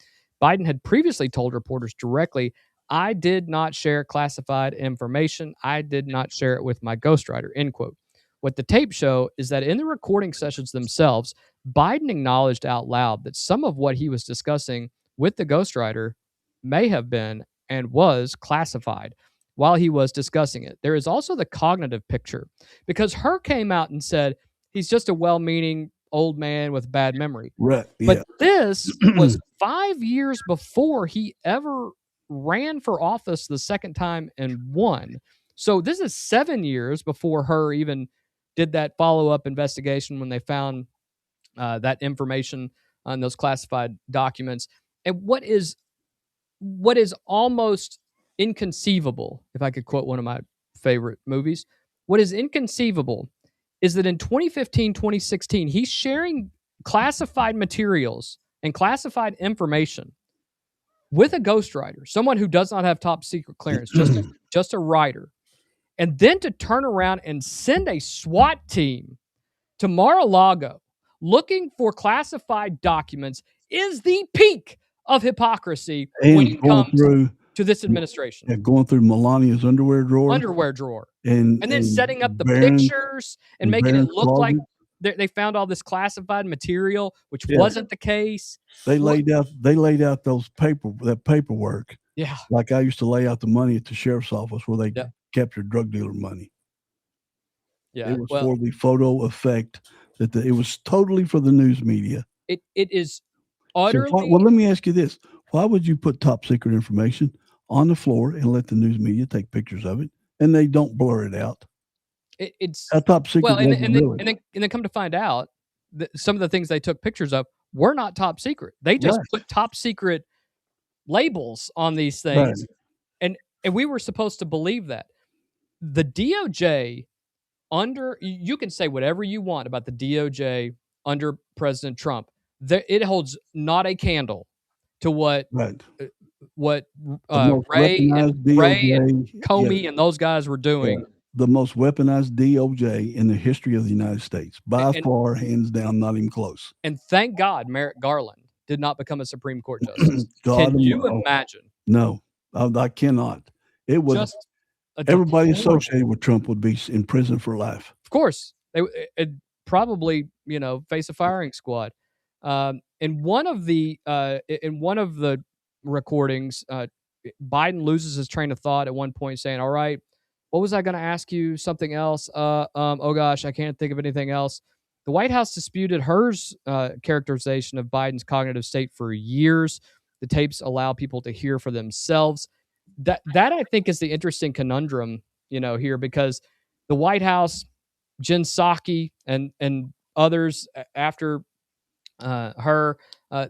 Biden had previously told reporters directly, I did not share classified information. I did not share it with my ghostwriter, end quote. What the tapes show is that in the recording sessions themselves, Biden acknowledged out loud that some of what he was discussing with the ghostwriter may have been and was classified while he was discussing it. There is also the cognitive picture, because Hur came out and said he's just a well-meaning old man with bad memory. Right. Yeah. But this was 5 years before he ever ran for office the second time and won. So this is 7 years before Hur even did that follow-up investigation when they found that information on those classified documents. And what is almost inconceivable, if I could quote one of my favorite movies, what is inconceivable is that in 2015, 2016, he's sharing classified materials and classified information with a ghostwriter, someone who does not have top secret clearance, just a writer. And then to turn around and send a SWAT team to Mar-a-Lago looking for classified documents is the peak of hypocrisy when it comes to this administration. Yeah, going through Melania's underwear drawer. And then setting up the pictures and making it look like they found all this classified material, which wasn't the case. They laid out that paperwork. Yeah. Like I used to lay out the money at the sheriff's office where they captured drug dealer money. Yeah. It was for the photo effect it was totally for the news media. It is utterly. Well, let me ask you this. Why would you put top secret information on the floor and let the news media take pictures of it and they don't blur it out? It's How top secret well, was it really? and then come to find out that some of the things they took pictures of were not top secret. They just Right. put top secret labels on these Right. things, and we were supposed to believe that. The DOJ under you can say whatever you want about the DOJ under President Trump. It holds not a candle to what Right. what The most Ray weaponized and DOJ. Comey and those guys were doing. The most weaponized DOJ in the history of the United States. By far, hands down, not even close. And thank God Merrick Garland did not become a Supreme Court justice. God, Can you imagine? No, I cannot. It was Just everybody associated with Trump would be in prison for life. Of course, it probably face a firing squad. In one of the recordings, Biden loses his train of thought at one point, saying, "All right, what was I going to ask you? Something else? Oh gosh, I can't think of anything else." The White House disputed Hur's characterization of Biden's cognitive state for years. The tapes allow people to hear for themselves. That I think is the interesting conundrum, here, because the White House, Jen Psaki and others after her,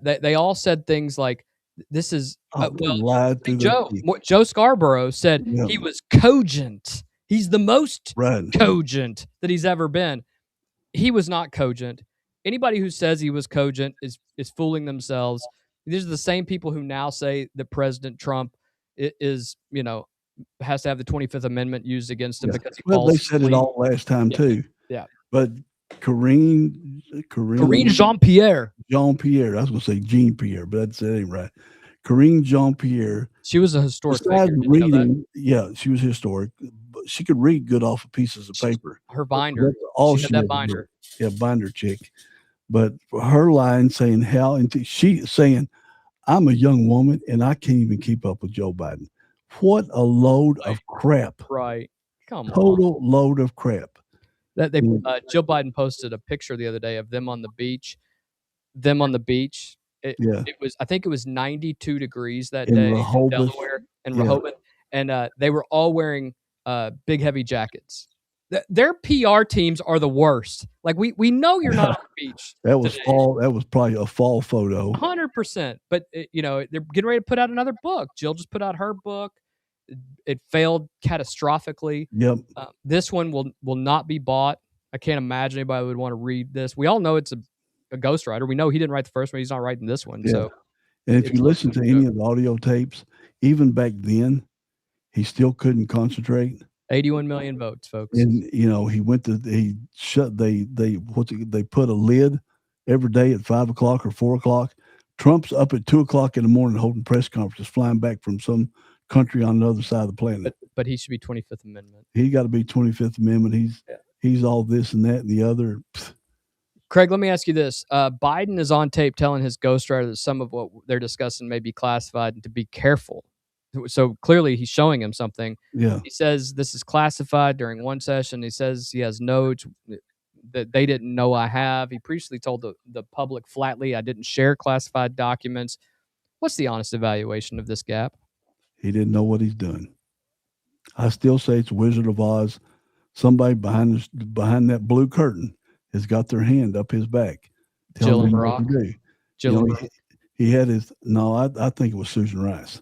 they all said things like, "This is Joe Scarborough said he was cogent. He's the most cogent that he's ever been. He was not cogent. Anybody who says he was cogent is fooling themselves. These are the same people who now say that President Trump is has to have the 25th Amendment used against him because he falls they said asleep. it all last time too. Yeah. But Karine Jean-Pierre. I was going to say Jean-Pierre, but that ain't right. Karine Jean-Pierre. She was a historic besides figure. reading, yeah, she was historic. But she could read good off of pieces of paper. Her binder. All she had that binder. Yeah, binder chick. But her line saying she's saying, "I'm a young woman and I can't even keep up with Joe Biden." What a load of crap. Right. Come on. Total load of crap. That Joe Biden posted a picture the other day of them on the beach. It was, I think it was 92 degrees that day in Delaware and Rehoboth, and they were all wearing big heavy jackets. Their PR teams are the worst. Like we know you're not on the beach. That was fall. That was probably a fall photo. 100%. But they're getting ready to put out another book. Jill just put out her book. It failed catastrophically. Yep. This one will not be bought. I can't imagine anybody would want to read this. We all know it's a ghostwriter. We know he didn't write the first one. He's not writing this one. Yeah. So, and if you listen to any of the audio tapes, even back then, he still couldn't concentrate. 81 million votes, folks. And he went to they put a lid every day at 5 o'clock or 4 o'clock. Trump's up at 2 o'clock in the morning holding press conferences, flying back from some country on the other side of the planet. But he should be 25th Amendment. He got to be 25th Amendment. He's all this and that and the other. Craig, let me ask you this. Biden is on tape telling his ghostwriter that some of what they're discussing may be classified and to be careful. So clearly he's showing him something. Yeah. He says this is classified during one session. He says he has notes that they didn't know I have. He previously told the public flatly, I didn't share classified documents. What's the honest evaluation of this gap? He didn't know what he's doing. I still say it's Wizard of Oz. Somebody behind that blue curtain has got their hand up his back. Jill and Barack. He had his, I think it was Susan Rice.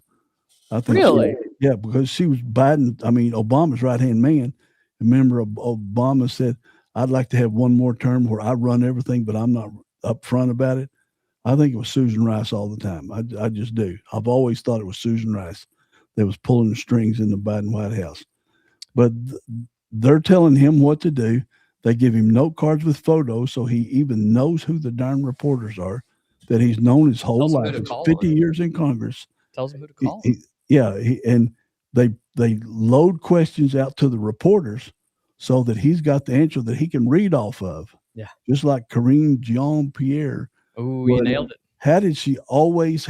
I think really? Because she was Obama's right-hand man. Remember, Obama said, I'd like to have one more term where I run everything, but I'm not upfront about it. I think it was Susan Rice all the time. I just do. I've always thought it was Susan Rice that was pulling the strings in the Biden White House. But they're telling him what to do. They give him note cards with photos so he even knows who the darn reporters are that he's known his whole life. 50 years in Congress. Tells him who to call. And they load questions out to the reporters so that he's got the answer that he can read off of. Yeah. Just like Karine Jean-Pierre. Oh, you nailed it. How did she always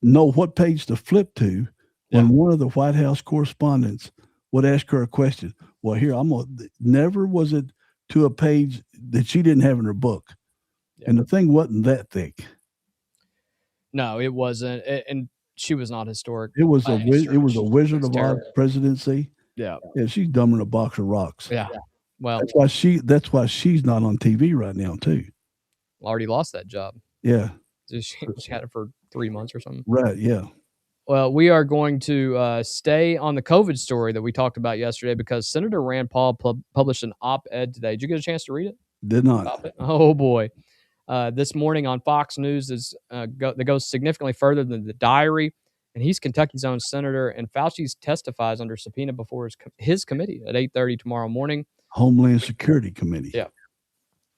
know what page to flip to when one of the White House correspondents would ask her a question? Well, here, never was it to a page that she didn't have in her book. Yeah. And the thing wasn't that thick. No, it wasn't. And she was not historic. It was a Wizard of Oz presidency. Yeah. Yeah, she's dumber than a box of rocks. Yeah. Well, That's why she's not on TV right now too. already lost that job. Yeah. She had it for 3 months or something. Right. Yeah. Well, we are going to stay on the COVID story that we talked about yesterday because Senator Rand Paul published an op-ed today. Did you get a chance to read it? Did not. Oh boy. This morning on Fox News that goes significantly further than the diary, and he's Kentucky's own senator, and Fauci testifies under subpoena before his committee at 8:30 tomorrow morning. Homeland Security Committee. Yeah.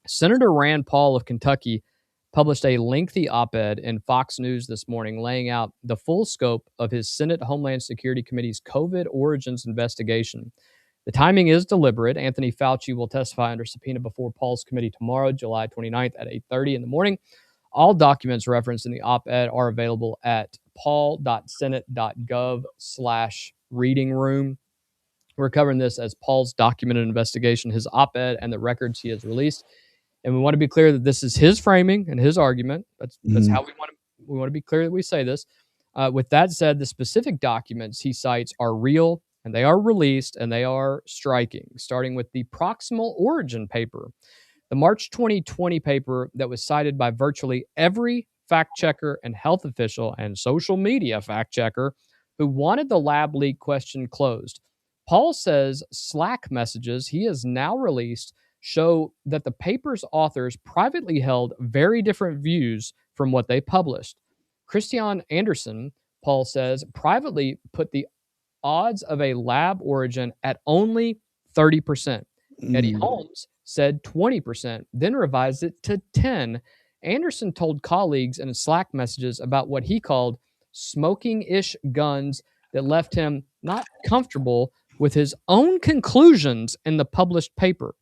Senator Rand Paul of Kentucky published a lengthy op-ed in Fox News this morning laying out the full scope of his Senate Homeland Security Committee's COVID origins investigation. The timing is deliberate. Anthony Fauci will testify under subpoena before Paul's committee tomorrow, July 29th at 8:30 in the morning. All documents referenced in the op-ed are available at paul.senate.gov/reading room. We're covering this as Paul's documented investigation, his op-ed, and the records he has released. And we want to be clear that this is his framing and his argument. That's how we want to be clear that we say this. With that said, the specific documents he cites are real, and they are released, and they are striking, starting with the proximal origin paper, the March 2020 paper that was cited by virtually every fact checker and health official and social media fact checker who wanted the lab leak question closed. Paul says Slack messages he has now released show that the paper's authors privately held very different views from what they published. Christian Anderson, Paul says, privately put the odds of a lab origin at only 30%. Eddie Holmes said 20%, then revised it to 10. Anderson told colleagues in Slack messages about what he called smoking-ish guns that left him not comfortable with his own conclusions in the published paper.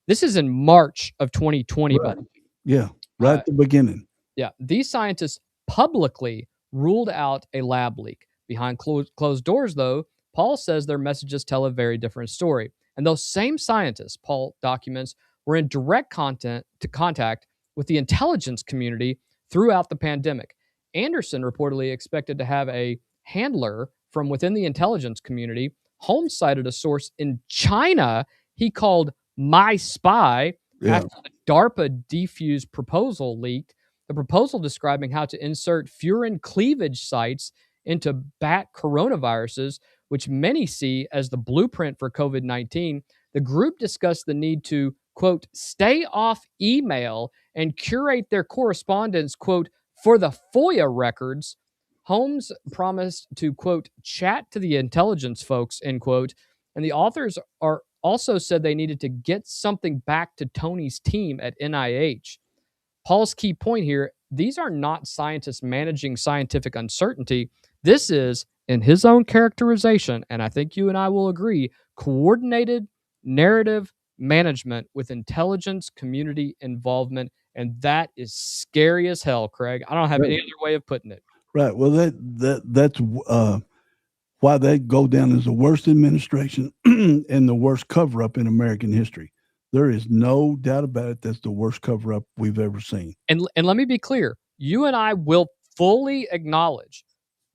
This is in March of 2020. Right. Yeah, right at the beginning. Yeah, these scientists publicly ruled out a lab leak. Behind closed doors, though, Paul says their messages tell a very different story. And those same scientists, Paul documents, were in direct contact with the intelligence community throughout the pandemic. Anderson reportedly expected to have a handler from within the intelligence community. Holmes cited a source in China he called My Spy after the DARPA defuse proposal leaked. The proposal describing how to insert furin cleavage sites into bat coronaviruses, which many see as the blueprint for COVID-19. The group discussed the need to, quote, stay off email and curate their correspondence, quote, for the FOIA records. Holmes promised to, quote, chat to the intelligence folks, end quote. And the authors are also said they needed to get something back to Tony's team at NIH. Paul's key point here, these are not scientists managing scientific uncertainty. This is, in his own characterization, and I think you and I will agree, coordinated narrative management with intelligence community involvement. And that is scary as hell, Craig. I don't have any other way of putting it. Right. Well, that's why they go down as the worst administration and the worst cover-up in American history. There is no doubt about it. That's the worst cover-up we've ever seen. And let me be clear. You and I will fully acknowledge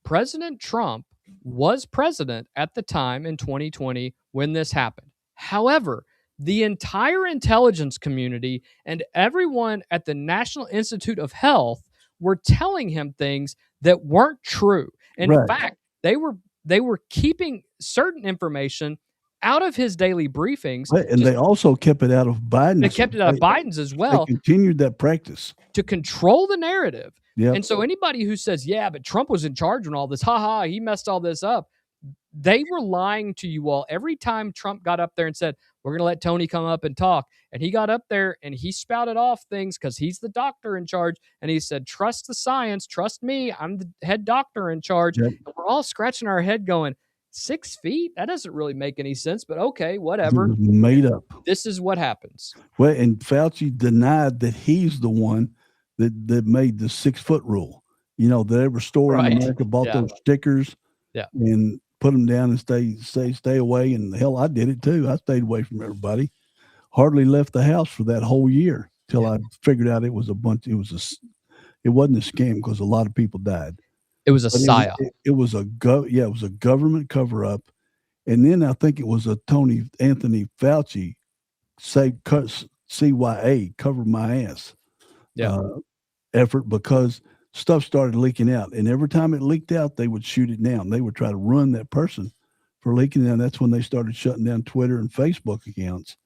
President Trump was president at the time in 2020 when this happened. However, the entire intelligence community and everyone at the National Institute of Health were telling him things that weren't true. In fact, they were keeping certain information out of his daily briefings. Right. And they also kept it out of Biden's. They kept it out of Biden's as well. They continued that practice to control the narrative. Yep. And so anybody who says, yeah, but Trump was in charge when all this, he messed all this up. They were lying to you all. Every time Trump got up there and said, we're going to let Tony come up and talk. And he got up there and he spouted off things because he's the doctor in charge. And he said, trust the science, trust me. I'm the head doctor in charge. Yep. And we're all scratching our head going, 6 feet? That doesn't really make any sense, but okay, whatever. It was made up. This is what happens. Well, and Fauci denied that he's the one that made the 6 foot rule. You know, that every store in America bought those stickers and put them down and stay away. And hell, I did it too. I stayed away from everybody. Hardly left the house for that whole year till I figured out it was a bunch. It wasn't a scam because a lot of people died. It was a psyop. It was a government cover up, And then I think it was a Anthony Fauci CYA, cover my ass effort, because stuff started leaking out. And every time it leaked out, they would shoot it down. They would try to run that person for leaking down. That's when they started shutting down Twitter and Facebook accounts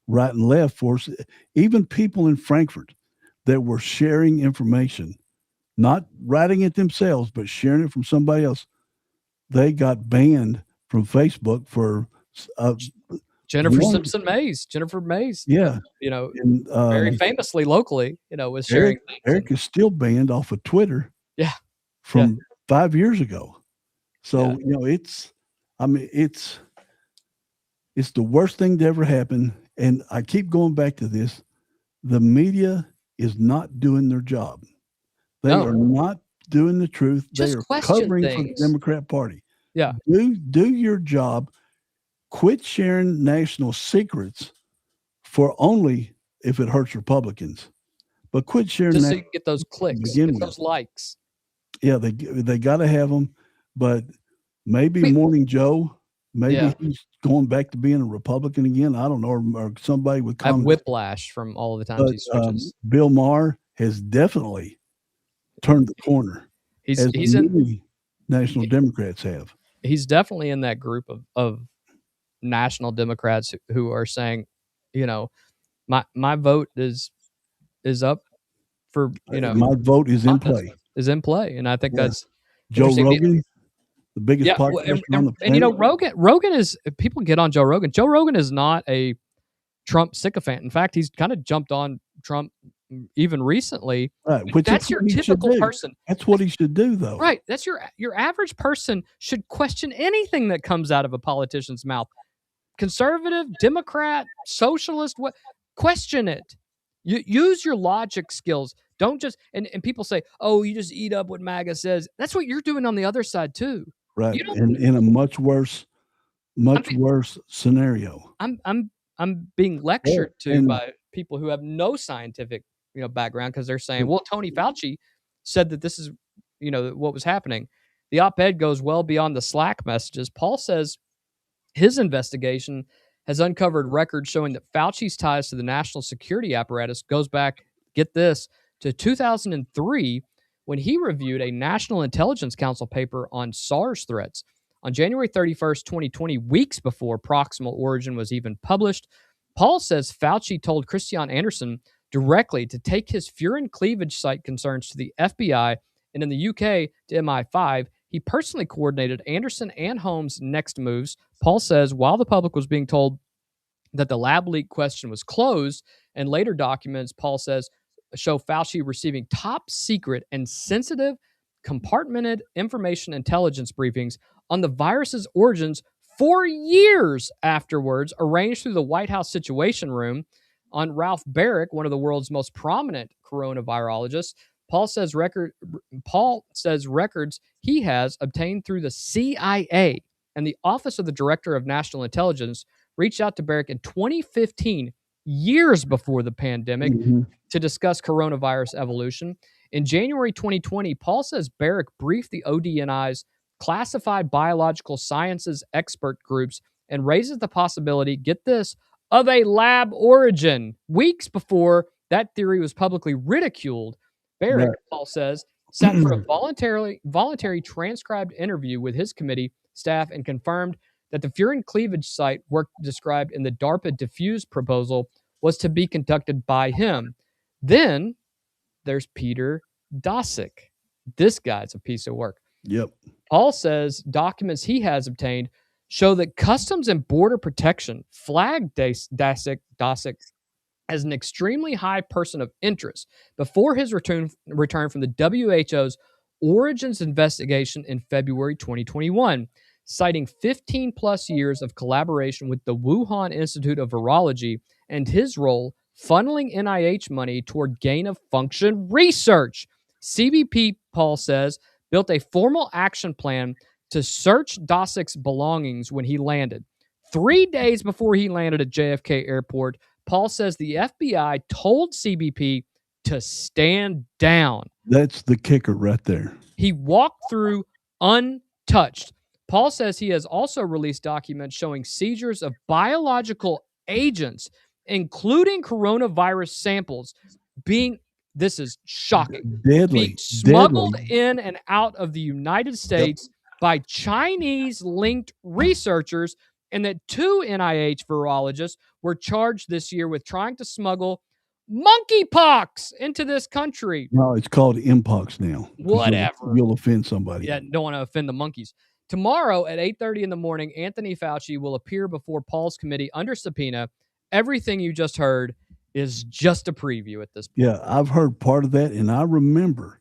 right and left for us. Even people in Frankfort that were sharing information, not writing it themselves, but sharing it from somebody else, they got banned from Facebook for Jennifer Mays. Yeah. And, very famously locally, was sharing things. Eric is still banned off of Twitter. Yeah. From 5 years ago. So, it's the worst thing to ever happen. And I keep going back to this. The media is not doing their job. They are not doing the truth. Just they are covering for the Democrat Party. Yeah. Do your job. Quit sharing national secrets for only if it hurts Republicans. But quit sharing just so you can get those clicks, get those likes. Yeah, they got to have them. But maybe Morning Joe, maybe he's going back to being a Republican again. I don't know, or somebody would come. I have whiplash from all of the times he switches. Bill Maher has definitely turned the corner. He's in National Democrats have. He's definitely in that group of national Democrats who are saying, my vote is up for, my vote is in play. And I think that's Joe Rogan, the biggest podcast on the planet. Rogan is, people get on Joe Rogan. Joe Rogan is not a Trump sycophant. In fact, he's kind of jumped on Trump even recently. Right, that's your typical person. That's what he should do, though. Right. That's your average person should question anything that comes out of a politician's mouth. Conservative, Democrat, socialist, what? Question it. You use your logic skills. Don't just and people say, "Oh, you just eat up what MAGA says." That's what you're doing on the other side too. Right. And in a much worse scenario. I'm being lectured to by people who have no scientific, background, because they're saying, "Well, Tony Fauci said that this is, what was happening." The op-ed goes well beyond the Slack messages. Paul says his investigation has uncovered records showing that Fauci's ties to the national security apparatus goes back, get this, to 2003, when he reviewed a National Intelligence Council paper on SARS threats. On January 31st, 2020, weeks before Proximal Origin was even published, Paul says Fauci told Christian Anderson directly to take his furin cleavage site concerns to the FBI, and in the UK to MI5. He personally coordinated Anderson and Holmes' next moves. Paul says while the public was being told that the lab leak question was closed, and later documents, Paul says, show Fauci receiving top secret and sensitive compartmented information intelligence briefings on the virus's origins for years afterwards, arranged through the White House Situation Room on Ralph Baric, one of the world's most prominent coronavirologists. Paul says records he has obtained through the CIA and the Office of the Director of National Intelligence reached out to Baric in 2015, years before the pandemic, to discuss coronavirus evolution. In January 2020, Paul says Baric briefed the ODNI's classified biological sciences expert groups and raises the possibility, get this, of a lab origin, weeks before that theory was publicly ridiculed. Baric, Paul says, sat for a voluntary transcribed interview with his committee staff and confirmed that the furin cleavage site work described in the DARPA Diffuse proposal was to be conducted by him. Then there's Peter Daszak. This guy's a piece of work. Yep. Paul says documents he has obtained show that Customs and Border Protection flagged Daszak as an extremely high person of interest before his return from the WHO's Origins investigation in February 2021, citing 15 plus years of collaboration with the Wuhan Institute of Virology and his role funneling NIH money toward gain-of-function research. CBP, Paul says, built a formal action plan to search Daszak's belongings when he landed. 3 days before he landed at JFK Airport, Paul says the FBI told CBP to stand down. That's the kicker right there. He walked through untouched. Paul says he has also released documents showing seizures of biological agents, including coronavirus samples, this is shocking, being smuggled in and out of the United States by Chinese-linked researchers, and that 2 NIH virologists were charged this year with trying to smuggle monkeypox into this country. No, it's called Mpox now. Whatever. You'll offend somebody. Yeah, don't want to offend the monkeys. Tomorrow at 8:30 in the morning, Anthony Fauci will appear before Paul's committee under subpoena. Everything you just heard is just a preview at this point. Yeah, I've heard part of that, and I remember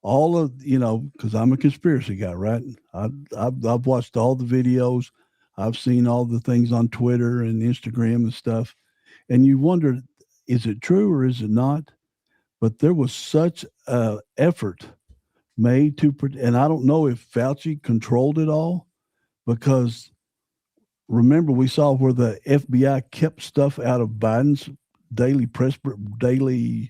all of, because I'm a conspiracy guy, right? I've watched all the videos. I've seen all the things on Twitter and Instagram and stuff. And you wonder, is it true or is it not? But there was such effort made to, and I don't know if Fauci controlled it all, because remember we saw where the FBI kept stuff out of Biden's daily briefings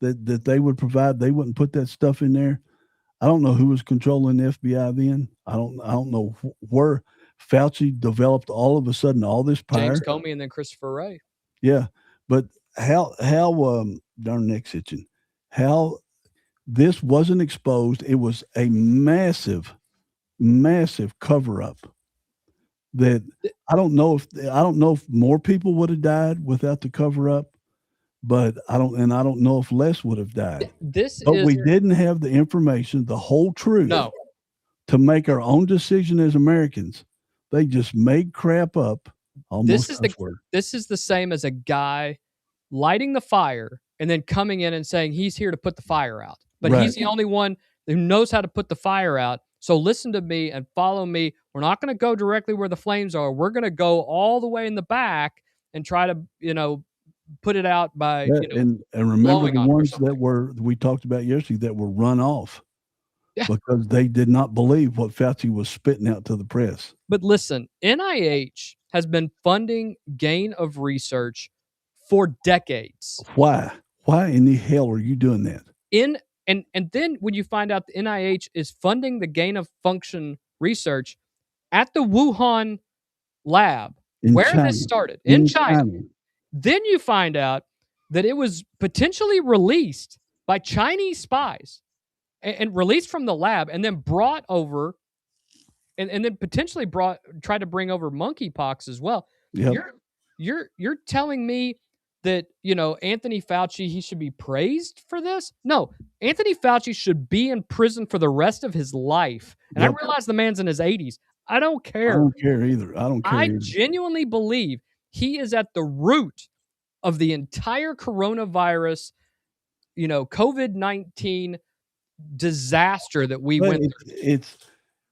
that they would provide. They wouldn't put that stuff in there. I don't know who was controlling the FBI then. I don't know where Fauci developed all of a sudden all this power. James Comey and then Christopher Wray. Yeah, but how darn neck's itching. How this wasn't exposed. It was a massive cover up. That I don't know if more people would have died without the cover up, but I don't know if less would have died. We didn't have the information, the whole truth, to make our own decision as Americans. They just made crap up. This is the same as a guy lighting the fire and then coming in and saying he's here to put the fire out, but he's the only one who knows how to put the fire out. So listen to me and follow me. We're not going to go directly where the flames are. We're going to go all the way in the back and try to, put it out by, and remember the ones that we talked about yesterday that were run off because they did not believe what Fauci was spitting out to the press. But listen, NIH has been funding gain of research for decades. Why? Why in the hell are you doing that? And then when you find out the NIH is funding the gain of function research at the Wuhan lab, where this started, in China, then you find out that it was potentially released by Chinese spies and released from the lab and then brought over and then potentially tried to bring over monkeypox as well. Yep. You're telling me that, Anthony Fauci, he should be praised for this? No, Anthony Fauci should be in prison for the rest of his life. And I realize the man's in his 80s. I don't care. I don't care either. I genuinely believe he is at the root of the entire coronavirus, COVID-19 disaster that we went through.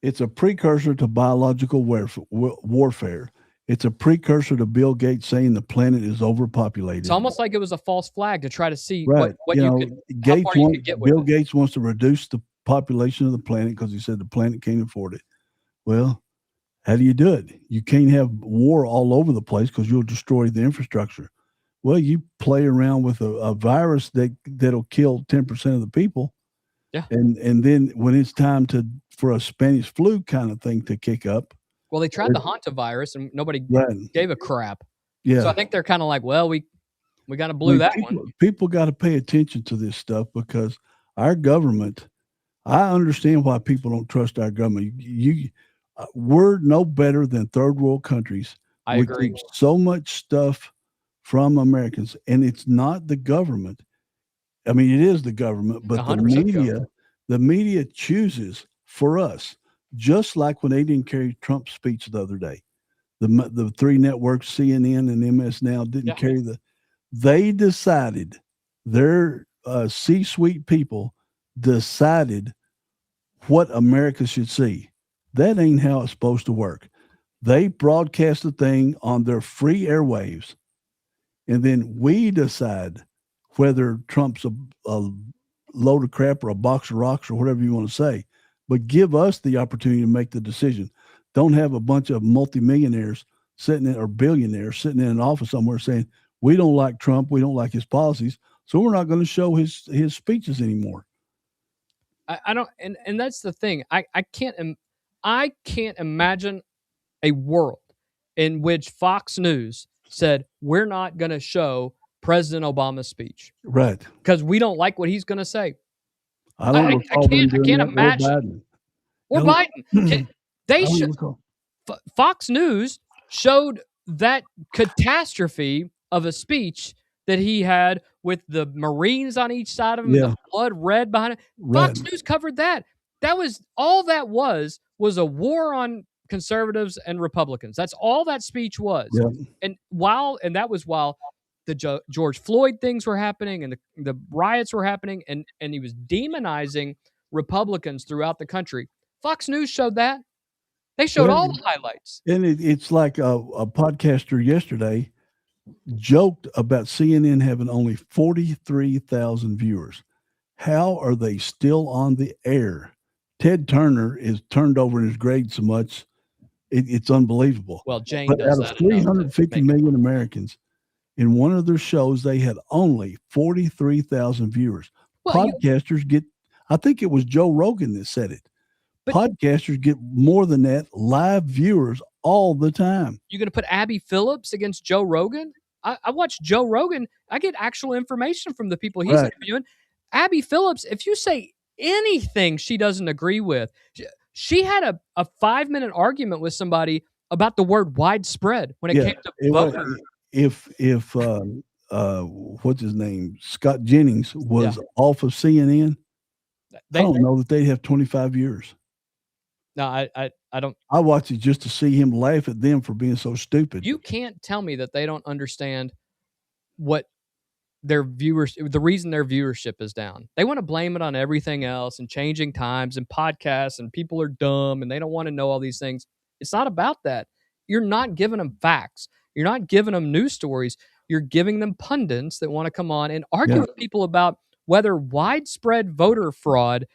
It's a precursor to biological warfare. It's a precursor to Bill Gates saying the planet is overpopulated. It's almost like it was a false flag to try to see what you could get with Bill Gates wants to reduce the population of the planet because he said the planet can't afford it. Well, how do you do it? You can't have war all over the place because you'll destroy the infrastructure. Well, you play around with a virus that'll kill 10% of the people. Yeah. And then when it's time for a Spanish flu kind of thing to kick up. Well, they tried the hantavirus and nobody gave a crap. Yeah. So I think they're kind of like, well, we got to blew that one. People got to pay attention to this stuff because our government, I understand why people don't trust our government. We're no better than third world countries. I agree. Keep so much stuff from Americans, and it's not the government. I mean, it is the government, but the media chooses for us. Just like when they didn't carry Trump's speech the other day, the three networks, CNN and MS Now, didn't carry they decided, their C-suite people decided what America should see. That ain't how it's supposed to work. They broadcast the thing on their free airwaves, and then we decide whether Trump's a load of crap or a box of rocks or whatever you want to say. But give us the opportunity to make the decision. Don't have a bunch of multimillionaires or billionaires sitting in an office somewhere saying, we don't like Trump, we don't like his policies, so we're not going to show his speeches anymore. I don't, and that's the thing. I can't. I can't imagine a world in which Fox News said, we're not going to show President Obama's speech. Right. Because we don't like what he's going to say. I don't recall them doing can't that, imagine. Or No. Biden. They I don't should. recall. Fox News showed that catastrophe of a speech that he had with the Marines on each side of him, Yeah. the blood red behind it. Right. Fox News covered that. That was all that was a war on conservatives and Republicans. That's all that speech was. Yeah. And that was while the George Floyd things were happening and the riots were happening, and he was demonizing Republicans throughout the country. Fox News showed that. They showed all the highlights. And it's like a podcaster yesterday joked about CNN having only 43,000 viewers. How are they still on the air? Ted Turner is turned over in his grade so much, it's unbelievable. Well, Jane but does out of 350 million Americans, in one of their shows, they had only 43,000 viewers. Well, Podcasters get, I think it was Joe Rogan that said it. Podcasters get more than that, live viewers all the time. You're going to put Abby Phillips against Joe Rogan? I watch Joe Rogan. I get actual information from the people he's interviewing. Abby Phillips, if you say anything she doesn't agree with, she had a 5-minute argument with somebody about the word widespread when it came to voter. If what's his name, Scott Jennings was off of CNN, I don't know that they'd have 25 years. No, I don't. I watch it just to see him laugh at them for being so stupid. You can't tell me that they don't understand what their viewers, the reason their viewership is down. They want to blame it on everything else and changing times and podcasts and people are dumb and they don't want to know all these things. It's not about that. You're not giving them facts. You're not giving them news stories. You're giving them pundits that want to come on and argue with people about whether widespread voter fraud.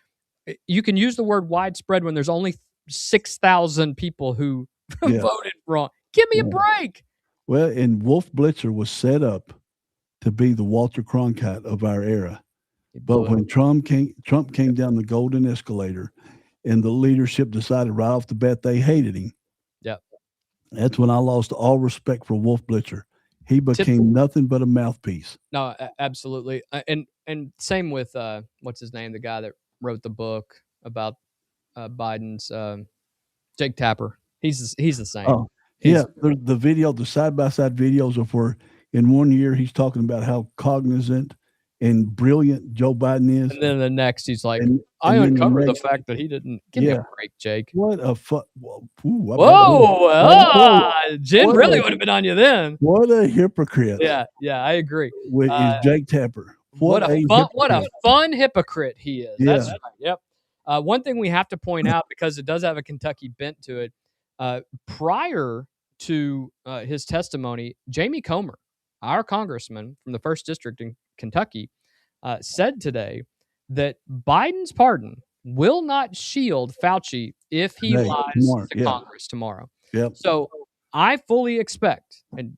You can use the word widespread when there's only 6,000 people who voted wrong. Give me a break. Well, and Wolf Blitzer was set up to be the Walter Cronkite of our era. But when Trump came down the golden escalator and the leadership decided right off the bat they hated him. Yep. That's when I lost all respect for Wolf Blitzer. He became nothing but a mouthpiece. No, absolutely. And same with what's his name, the guy that wrote the book about Biden's Jake Tapper. He's the same. Oh, the video, the side-by-side videos of where in 1 year he's talking about how cognizant and brilliant Joe Biden is. And then the next he's like, I uncovered the fact that he didn't. Give me a break, Jake. What a Jen really would have been on you then. What a hypocrite. Yeah, I agree. Is Jake Tapper. What a fun hypocrite he is. Yeah. That's right. Yep. One thing we have to point out, because it does have a Kentucky bent to it, prior to his testimony, Jamie Comer, our congressman from the 1st District in Kentucky, said today that Biden's pardon will not shield Fauci if he lies to Congress tomorrow. Yep. So I fully expect, and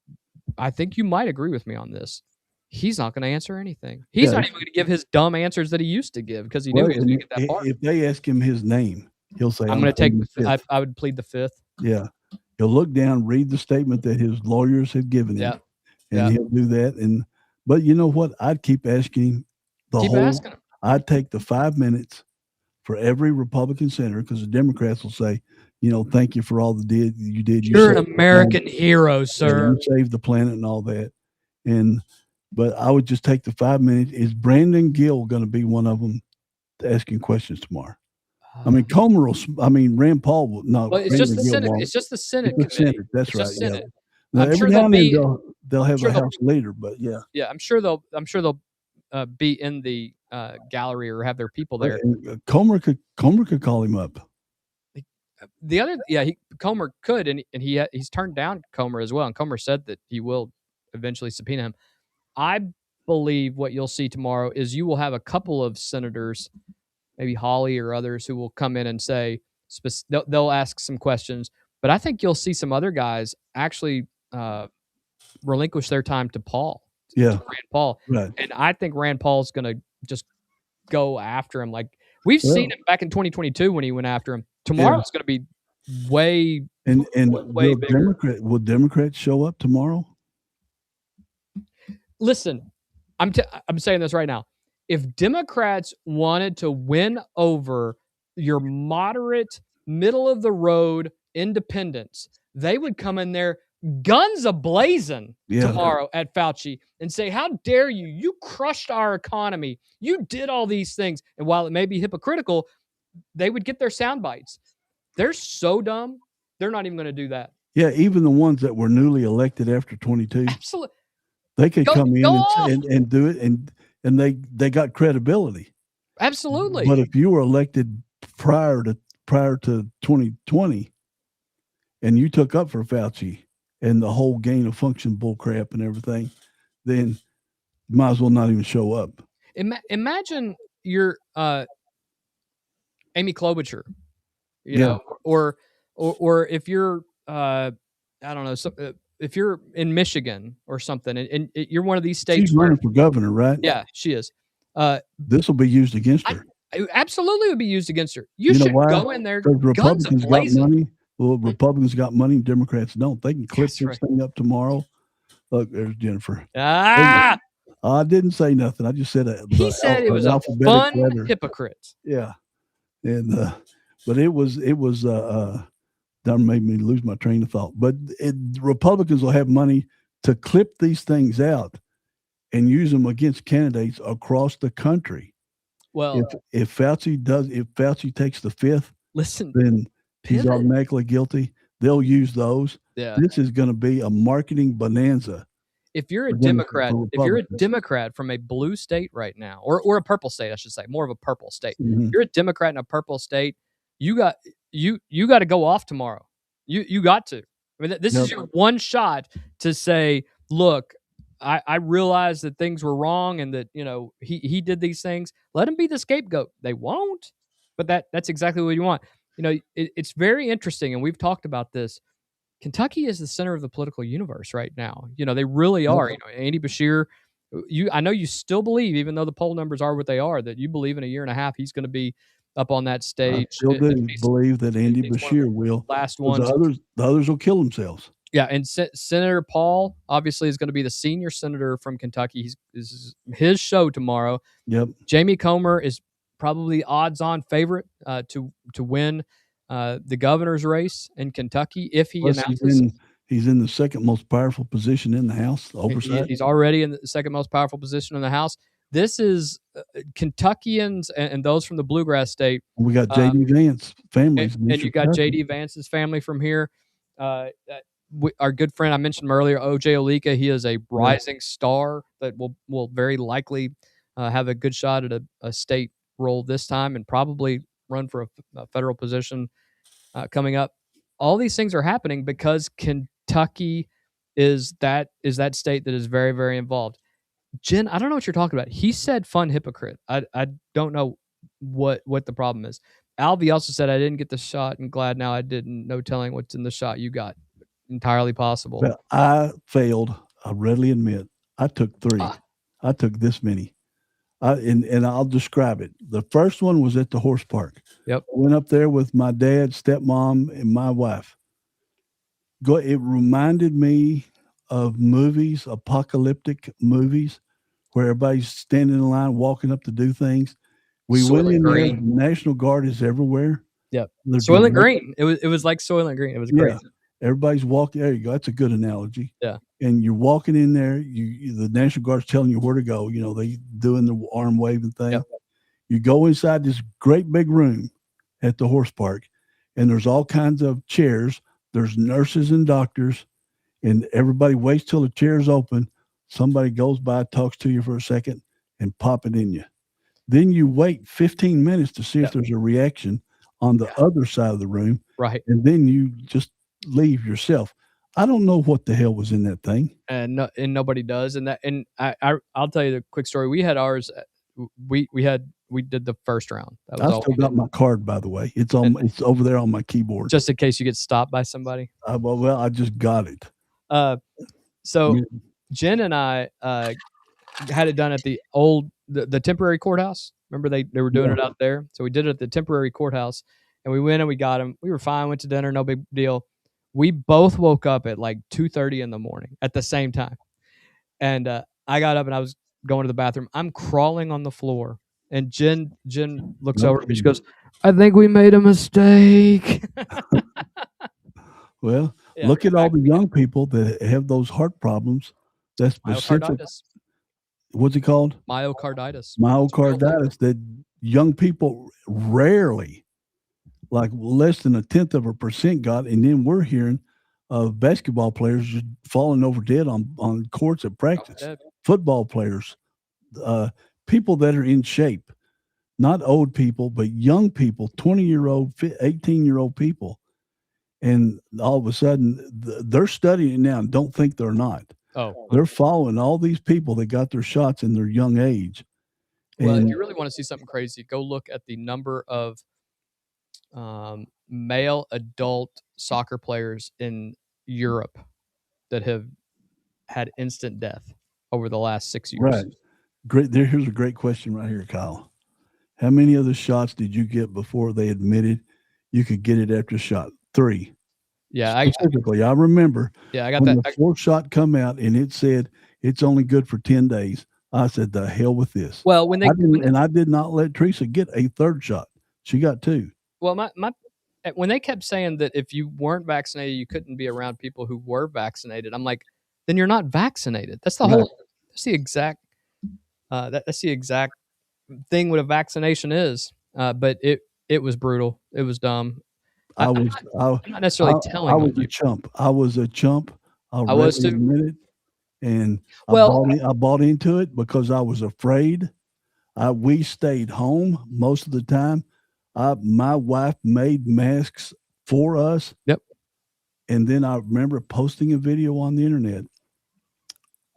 I think you might agree with me on this, he's not going to answer anything. He's not even going to give his dumb answers that he used to give because he knew he was going to get that pardon. If they ask him his name, he'll say, I'm going to take the 5th. I would plead the 5th. Yeah. He'll look down, read the statement that his lawyers have given him. And he'll do that. But you know what? I'd keep asking him. Asking him. I'd take the 5 minutes for every Republican senator, because the Democrats will say, thank you for all you did. You're an American hero, sir. You saved the planet and all that. But I would just take the 5 minutes. Is Brandon Gill going to be one of them asking questions tomorrow? I mean, Rand Paul will not. Well, it's just the Senate. It's just the Senate committee. That's right. Senate. Now, every now and then they'll have a House leader, but yeah, I'm sure they'll be in the gallery or have their people there. Comer could call him up. Comer could, and he's turned down Comer as well. And Comer said that he will eventually subpoena him. I believe what you'll see tomorrow is you will have a couple of senators, maybe Hawley or others, who will come in and say they'll ask some questions. But I think you'll see some other guys actually relinquish their time to Paul. To Rand Paul. Right. And I think Rand Paul's going to just go after him. Like we've seen him back in 2022 when he went after him. Tomorrow it's going to be way And way bigger. will Democrats show up tomorrow? Listen, I'm saying this right now. If Democrats wanted to win over your moderate, middle of the road independents, they would come in there guns a-blazing tomorrow at Fauci and say, how dare you? You crushed our economy. You did all these things. And while it may be hypocritical, they would get their sound bites. They're so dumb. They're not even going to do that. Yeah, even the ones that were newly elected after 22. Absolutely. They could come in and do it, and they got credibility. Absolutely. But if you were elected prior to 2020 and you took up for Fauci and the whole gain of function bullcrap and everything, then you might as well not even show up. Imagine you're Amy Klobuchar, you know, or if you're I don't know, if you're in Michigan or something, and you're one of these states. She's running for governor, right? Yeah, she is. This will be used against her. Absolutely would be used against her. You should go in there. Because Republicans got money. Well, Republicans got money, Democrats don't. They can clip this thing up tomorrow. Look, there's Jennifer. I didn't say nothing. I just said he said it was a fun hypocrite. Yeah, and but it was that made me lose my train of thought. But Republicans will have money to clip these things out and use them against candidates across the country. Well, if Fauci takes the fifth, then he's automatically guilty. They'll use those. Yeah. This is going to be a marketing bonanza. If you're a Democrat, from a blue state right now, or a purple state, I should say, more of a purple state. Mm-hmm. If you're a Democrat in a purple state, you got to go off tomorrow. You got to. I mean, this is your one shot to say, look, I realize that things were wrong and that, you know, he did these things. Let him be the scapegoat. They won't, but that's exactly what you want. You know, it's very interesting, and we've talked about this. Kentucky is the center of the political universe right now. You know, they really are. You know, Andy Beshear, I know you still believe, even though the poll numbers are what they are, that you believe in a year and a half he's going to be up on that stage. I still do believe that Andy Beshear will. Last one. The others will kill themselves. Yeah, and Senator Paul obviously is going to be the senior senator from Kentucky. This is his show tomorrow. Yep. Jamie Comer is probably odds-on favorite to win the governor's race in Kentucky if he announces. He's in the second most powerful position in the House. Oversight. He's already in the second most powerful position in the House. This is Kentuckians and those from the bluegrass state. We got J.D. Vance families, and you got J.D. Vance's family from here. Our good friend I mentioned earlier, O.J. Olika, he is a rising star that will very likely have a good shot at a state role this time and probably run for a federal position coming up. All these things are happening because Kentucky is that state that is very, very involved. Jen, I don't know what you're talking about. He said fun hypocrite. I don't know what the problem is. Alvy also said I didn't get the shot and glad now I didn't. No telling what's in the shot you got. Entirely possible. Well, I failed. I readily admit. I took 3. I took this many. And I'll describe it. The first one was at the horse park. Yep. I went up there with my dad, stepmom, and my wife. It reminded me of movies, apocalyptic movies, where everybody's standing in line, walking up to do things. We went in there. The National Guard is everywhere. Yep. Soylent Green. It was like Soylent Green. It was great. Yeah. Everybody's walking. There you go. That's a good analogy. Yeah. And you're walking in there. The National Guard's telling you where to go. You know, they doing the arm waving thing. Yep. You go inside this great big room at the horse park, and there's all kinds of chairs. There's nurses and doctors, and everybody waits till the chair's open. Somebody goes by, talks to you for a second, and pop it in you. Then you wait 15 minutes to see if there's a reaction on the other side of the room. Right. And then you just leave yourself. I don't know what the hell was in that thing. And nobody does. And I'll tell you the quick story. We had ours. We did the first round. That was I still got my card, by the way. It's over there on my keyboard. Just in case you get stopped by somebody. Well, I just got it. So Jen and I had it done at the temporary courthouse. Remember they were doing it out there. So we did it at the temporary courthouse. and we went and we got him. We were fine. Went to dinner, no big deal. We both woke up at like 2:30 in the morning at the same time, and I got up and I was going to the bathroom. I'm crawling on the floor, and Jen looks over at me. She goes, "I think we made a mistake." Well, Yeah, look at all the young people that have those heart problems. That's specific. myocarditis. What's it called? Myocarditis. Myocarditis. That young people rarely, like less than 0.1% got, and then we're hearing of basketball players just falling over dead on courts at practice. Football players, people that are in shape, not old people, but young people, 20-year-old, 18-year-old people. And all of a sudden, they're studying it now and don't think they're not. Oh, They're following all these people that got their shots in their young age. well, if And you really want to see something crazy, go look at the number of male adult soccer players in Europe that have had instant death over the last 6 years. right. Great. Here's a great question right here, Kyle. How many of the shots did you get before they admitted you could get it after shot? 3. Yeah, Specifically, I remember I got when that. the 4th shot come out and it said it's only good for 10 days. I said, the hell with this. Well, when I did not let Teresa get a 3rd shot. She got 2. well, when they kept saying that if you weren't vaccinated, you couldn't be around people who were vaccinated, I'm like, then you're not vaccinated. That's the whole. That's the exact. That's the exact thing what a vaccination is. But it was brutal. It was dumb. I'm not necessarily telling I was you. a chump. I was a chump. I was too. Admit it. And Well, I bought into it because I was afraid. We stayed home most of the time. My wife made masks for us. Yep. And then I remember posting a video on the internet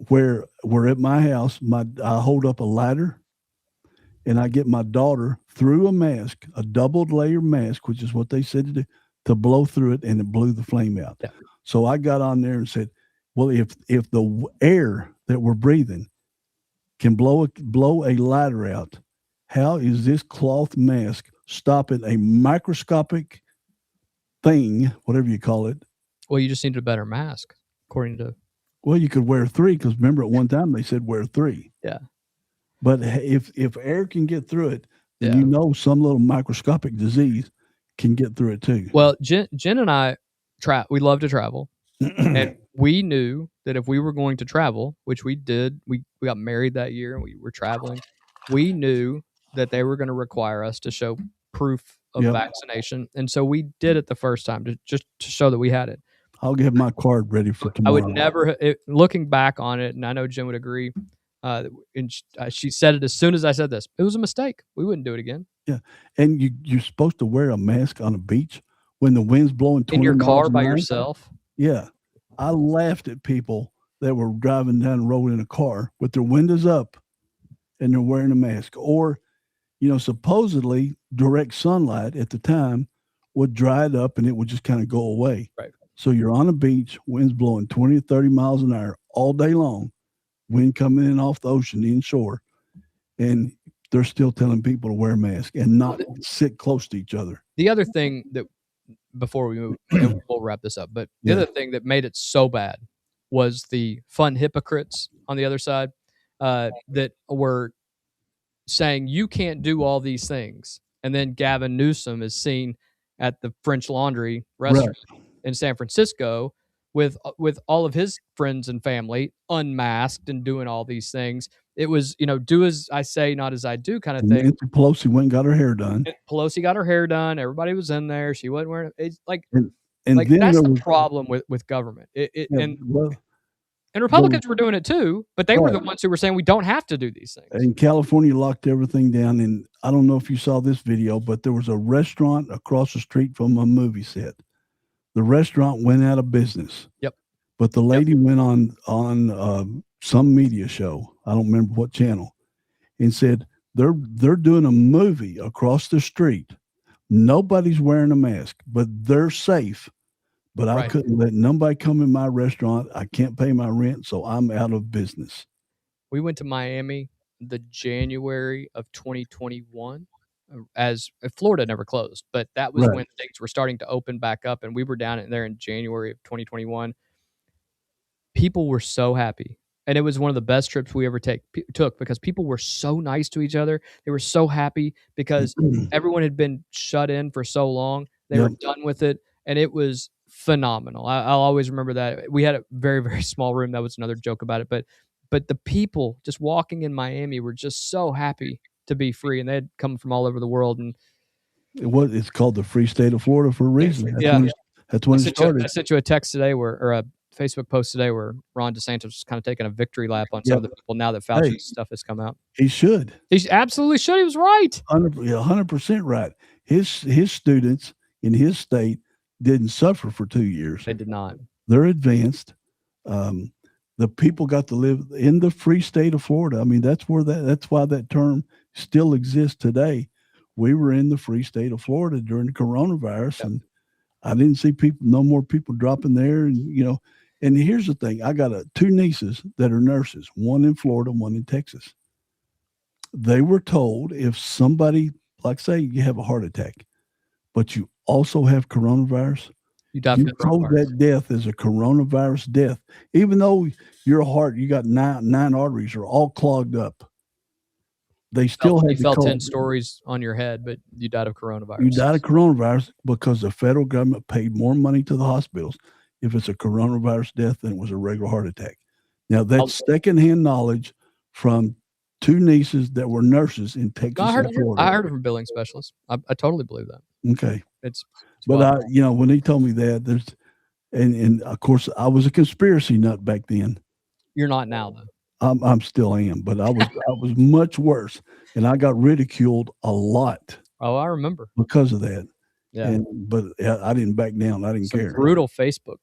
where we're at my house. I hold up a ladder and I get my daughter through a mask, a doubled layer mask, which is what they said to do, to blow through it, and it blew the flame out. Yeah. So I got on there and said, well, if the air that we're breathing can blow a ladder out, how is this cloth mask stopping a microscopic thing, whatever you call it? Well, you just needed a better mask, according to. Well, you could wear 3 because remember at one time they said wear 3. Yeah. But if air can get through it, then you know some little microscopic disease can get through it too. Well, Jen and I we love to travel, and we knew that if we were going to travel, which we did, we got married that year and we were traveling. We knew that they were going to require us to show proof of vaccination, and so we did it the first time to show that we had it. I'll get my card ready for tomorrow. I would never, looking back on it, and I know Jen would agree. And she said it as soon as I said this. It was a mistake. We wouldn't do it again. Yeah, and you're supposed to wear a mask on a beach when the wind's blowing 20 in your car miles by an hour. yourself. Yeah, I laughed at people that were driving down the road in a car with their windows up, and they're wearing a mask. Or, supposedly direct sunlight at the time would dry it up and it would just kind of go away. Right. So you're on a beach, wind's blowing 20 or 30 miles an hour all day long. Wind coming in off the ocean inshore, and they're still telling people to wear masks and not sit close to each other. The other thing that, before we move, and we'll wrap this up, but the other thing that made it so bad was the fun hypocrites on the other side that were saying you can't do all these things, and then Gavin Newsom is seen at the French Laundry restaurant in San Francisco with all of his friends and family unmasked and doing all these things. It was, do as I say, not as I do kind of thing. Nancy Pelosi went and got her hair done. Pelosi got her hair done. Everybody was in there. She wasn't wearing it. Like then that's the problem with government. And Republicans were doing it too, but they were the ones who were saying we don't have to do these things. And California locked everything down. And I don't know if you saw this video, but there was a restaurant across the street from a movie set. The restaurant went out of business. Yep. But the lady went on some media show, I don't remember what channel, and said they're doing a movie across the street. Nobody's wearing a mask, but they're safe. But I couldn't let nobody come in my restaurant. I can't pay my rent, so I'm out of business. We went to Miami the January of 2021, as Florida never closed, but that was when things were starting to open back up, and we were down in there in January of 2021. People were so happy, and it was one of the best trips we ever took because people were so nice to each other. They were so happy because everyone had been shut in for so long. They were done with it, and it was phenomenal. I'll always remember that. We had a very, very small room. That was another joke about it, but the people just walking in Miami were just so happy to be free, and they had come from all over the world. And it's called the free state of Florida for a reason. That's when it started. I sent you a text today or a Facebook post today where Ron DeSantis was kind of taking a victory lap on some of the people now that Fauci's stuff has come out. He should. He absolutely should. He was right. 100% right. His students in his state didn't suffer for 2 years. They did not. They're advanced. The people got to live in the free state of Florida. I mean, that's why that term still exists today. We were in the free state of Florida during the coronavirus, and I didn't see no more people dropping there. And, and here's the thing. I got two nieces that are nurses, one in Florida, one in Texas. They were told if somebody, like say you have a heart attack, but you also have coronavirus, you told that death is a coronavirus death, even though your heart, you got nine arteries are all clogged up. They still had. You felt 10 stories on your head, but you died of coronavirus. You died of coronavirus because the federal government paid more money to the hospitals if it's a coronavirus death than it was a regular heart attack. Now that's secondhand knowledge from two nieces that were nurses in Texas and Florida. I heard it from billing specialists. I totally believe that. Okay. But when he told me that, and of course I was a conspiracy nut back then. You're not now though. I'm still am, but I was much worse, and I got ridiculed a lot. Oh, I remember because of that. Yeah, but I didn't back down. I didn't care. Brutal Facebook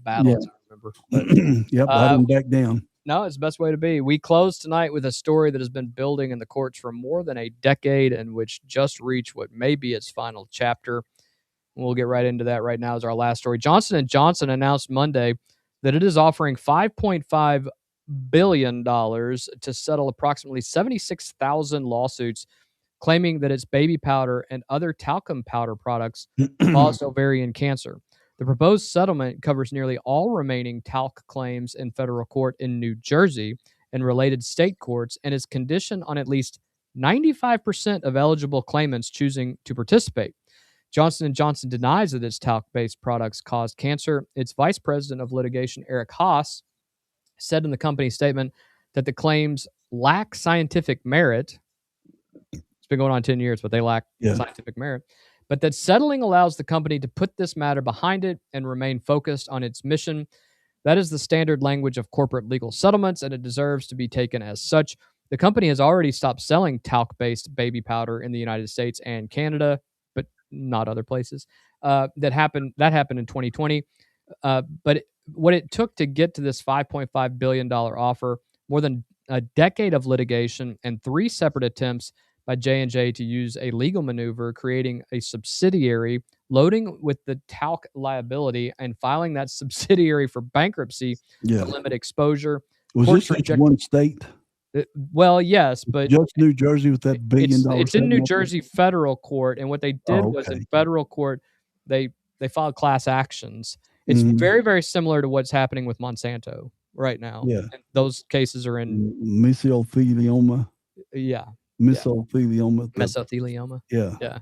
battles. Yeah. I remember. Yep, I didn't back down. No, it's the best way to be. We close tonight with a story that has been building in the courts for more than a decade and which just reached what may be its final chapter. We'll get right into that right now as our last story. Johnson & Johnson announced Monday that it is offering $5.5 billion to settle approximately 76,000 lawsuits claiming that its baby powder and other talcum powder products cause ovarian cancer. The proposed settlement covers nearly all remaining talc claims in federal court in New Jersey and related state courts and is conditioned on at least 95% of eligible claimants choosing to participate. Johnson & Johnson denies that its talc-based products caused cancer. Its vice president of litigation, Eric Haas, said in the company statement that the claims lack scientific merit. It's been going on 10 years, but they lack scientific merit. But that settling allows the company to put this matter behind it and remain focused on its mission. That is the standard language of corporate legal settlements, and it deserves to be taken as such. The company has already stopped selling talc-based baby powder in the United States and Canada, but not other places. That happened in 2020. But what it took to get to this $5.5 billion offer, more than a decade of litigation and 3 separate attempts by J&J to use a legal maneuver, creating a subsidiary, loading with the talc liability, and filing that subsidiary for bankruptcy to limit exposure. Was this just one state? Well, yes, but just New Jersey with that $1 billion. It's in New Jersey federal court, and what they did was in federal court, they filed class actions. It's very, very similar to what's happening with Monsanto right now. Yeah, and those cases are in mesothelioma. Yeah. Mesothelioma. Mesothelioma. Yeah. Yeah.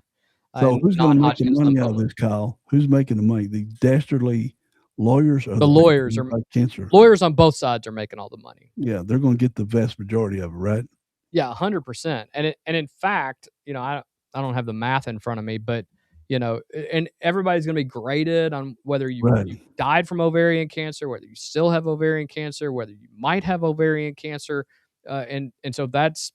So who's going to make the money out of this, Kyle? Who's making the money? The dastardly lawyers? Or the lawyers are cancer. Lawyers on both sides are making all the money. Yeah, they're going to get the vast majority of it, right? Yeah, 100%. And in fact, I don't have the math in front of me, but and everybody's going to be graded on whether you died from ovarian cancer, whether you still have ovarian cancer, whether you might have ovarian cancer, and so that's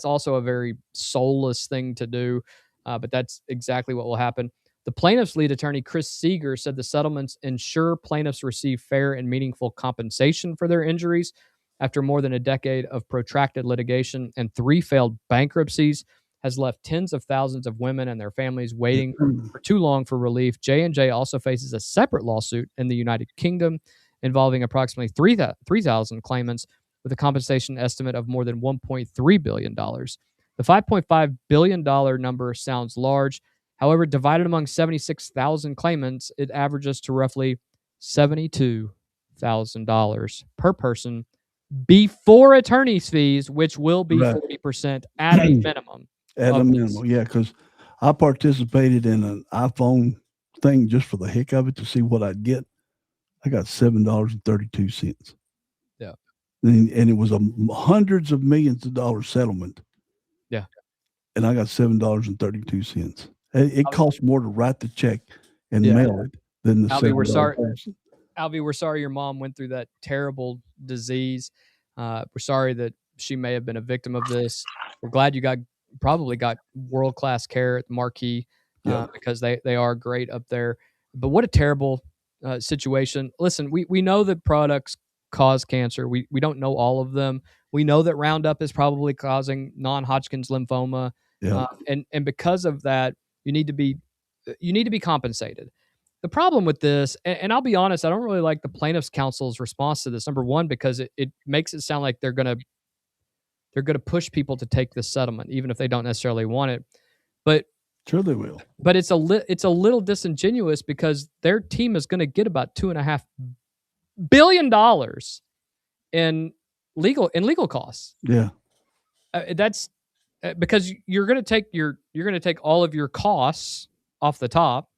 also a very soulless thing to do, but that's exactly what will happen. The plaintiff's lead attorney, Chris Seeger, said the settlements ensure plaintiffs receive fair and meaningful compensation for their injuries. After more than a decade of protracted litigation and 3 failed bankruptcies, has left tens of thousands of women and their families waiting for too long for relief. J&J also faces a separate lawsuit in the United Kingdom involving approximately 3,000 claimants with a compensation estimate of more than $1.3 billion. The $5.5 billion number sounds large. However, divided among 76,000 claimants, it averages to roughly $72,000 per person before attorney's fees, which will be 40% at a minimum. At a minimum, yeah, because I participated in an iPhone thing just for the heck of it to see what I'd get. I got $7.32. Yeah. And it was a hundreds of millions of dollars settlement. Yeah. And I got $7.32. It costs more to write the check and mail it than the Albie, we're sorry. $7. Albie, we're sorry your mom went through that terrible disease. We're sorry that she may have been a victim of this. We're glad you probably got world-class care at the Marquee because they are great up there. But what a terrible situation. Listen, we know that products cause cancer. We don't know all of them. We know that Roundup is probably causing non-Hodgkin's lymphoma. And because of that, you need to be compensated. The problem with this, and I'll be honest, I don't really like the plaintiff's counsel's response to this. Number one, because it makes it sound like they're gonna push people to take this settlement, even if they don't necessarily want it. But sure they will. But it's a little disingenuous because their team is going to get about $2.5 billion in legal costs. Yeah, that's because you're going to take all of your costs off the top.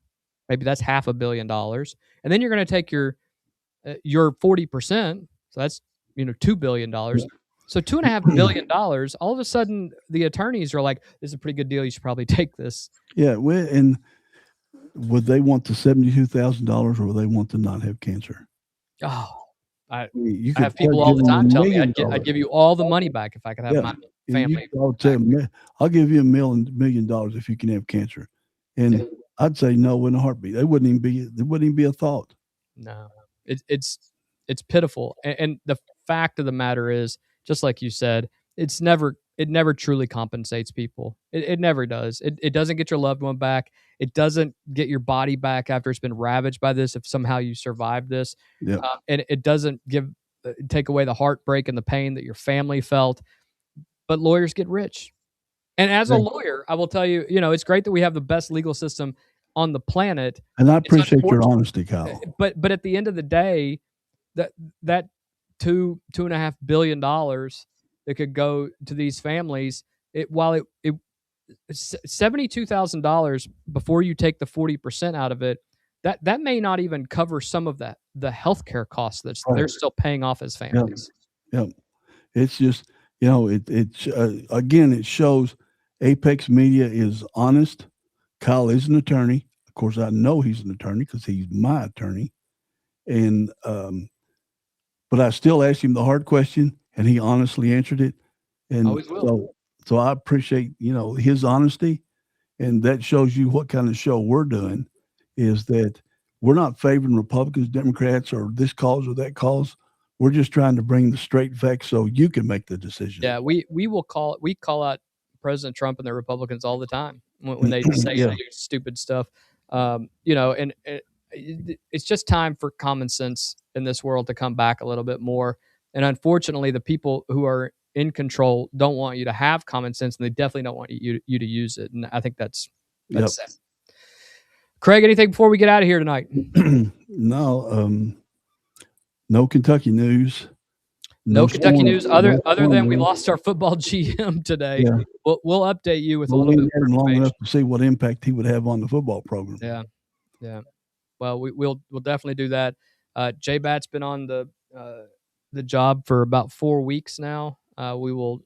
Maybe that's $500 million, and then you're going to take your 40%. So that's $2 billion. Yeah. So $2.5 billion. All of a sudden, the attorneys are like, "This is a pretty good deal. You should probably take this." Yeah, and would they want the $72,000 or would they want to not have cancer? Oh, I have people all the time tell me I'd give you all the money back if I could have my family. I'll give you $1 million if you can have cancer, and I'd say no in a heartbeat. There wouldn't even be a thought. No, it's pitiful, and the fact of the matter is, just like you said, it never truly compensates people. It never does. It doesn't get your loved one back. It doesn't get your body back after it's been ravaged by this. If somehow you survived this, and it doesn't take away the heartbreak and the pain that your family felt. But lawyers get rich, and as a lawyer, I will tell you, it's great that we have the best legal system on the planet. And I appreciate your honesty, Kyle. But at the end of the day, that $2.5 billion that could go to these families, while $72,000 before you take the 40% out of it, that may not even cover some of the healthcare costs that they're still paying off as families. Yeah. It's just, again, it shows Apex Media is honest. Kyle is an attorney. Of course, I know he's an attorney because he's my attorney. And, but I still asked him the hard question, and he honestly answered it. And always will. So I appreciate, his honesty, and that shows you what kind of show we're doing. Is that we're not favoring Republicans, Democrats, or this cause or that cause. We're just trying to bring the straight facts so you can make the decision. Yeah, we call out President Trump and the Republicans all the time when they say stupid stuff. And it's just time for common sense in this world to come back a little bit more. And unfortunately, the people who are in control don't want you to have common sense, and they definitely don't want you to use it. And I think that's sad. Craig, anything before we get out of here tonight? No, no Kentucky news. No Kentucky news other than we lost our football GM today. Yeah. We'll update you with a little bit more information. Long enough to see what impact he would have on the football program. Yeah. Well, we'll definitely do that. J-Bat's been on the job for about 4 weeks now. We will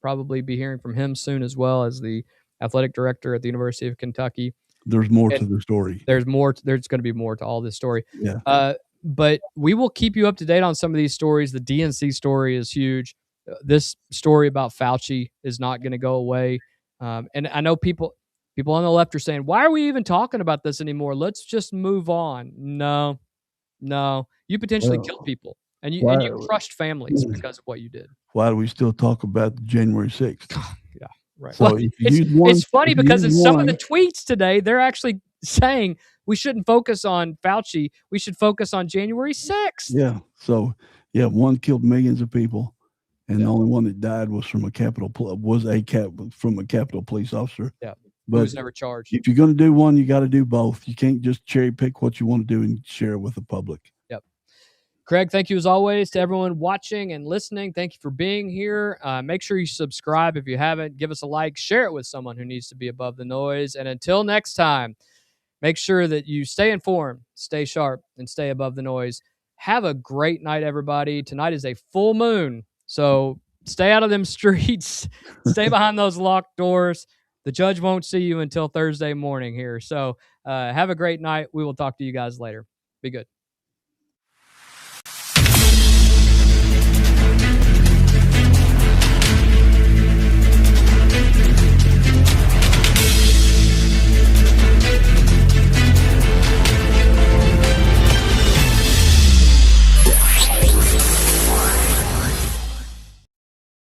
probably be hearing from him soon, as well as the athletic director at the University of Kentucky. There's more to the story. There's going to be more to all this story. Yeah. But we will keep you up to date on some of these stories. The DNC story is huge. This story about Fauci is not going to go away. And I know people on the left are saying, why are we even talking about this anymore? Let's just move on. No. You potentially killed people, and you crushed families because of what you did. Why do we still talk about January 6th? Yeah, right. So well, it's funny because in some of the tweets today, they're actually saying we shouldn't focus on Fauci. We should focus on January 6th. Yeah. So, one killed millions of people, and the only one that died was from a Capitol police officer. Yeah, but who was never charged. If you're going to do one, you got to do both. You can't just cherry pick what you want to do and share it with the public. Yep. Craig, thank you as always to everyone watching and listening. Thank you for being here. Make sure you subscribe if you haven't. Give us a like. Share it with someone who needs to be above the noise. And until next time, make sure that you stay informed, stay sharp, and stay above the noise. Have a great night, everybody. Tonight is a full moon, so stay out of them streets. Stay behind those locked doors. The judge won't see you until Thursday morning here. So have a great night. We will talk to you guys later. Be good.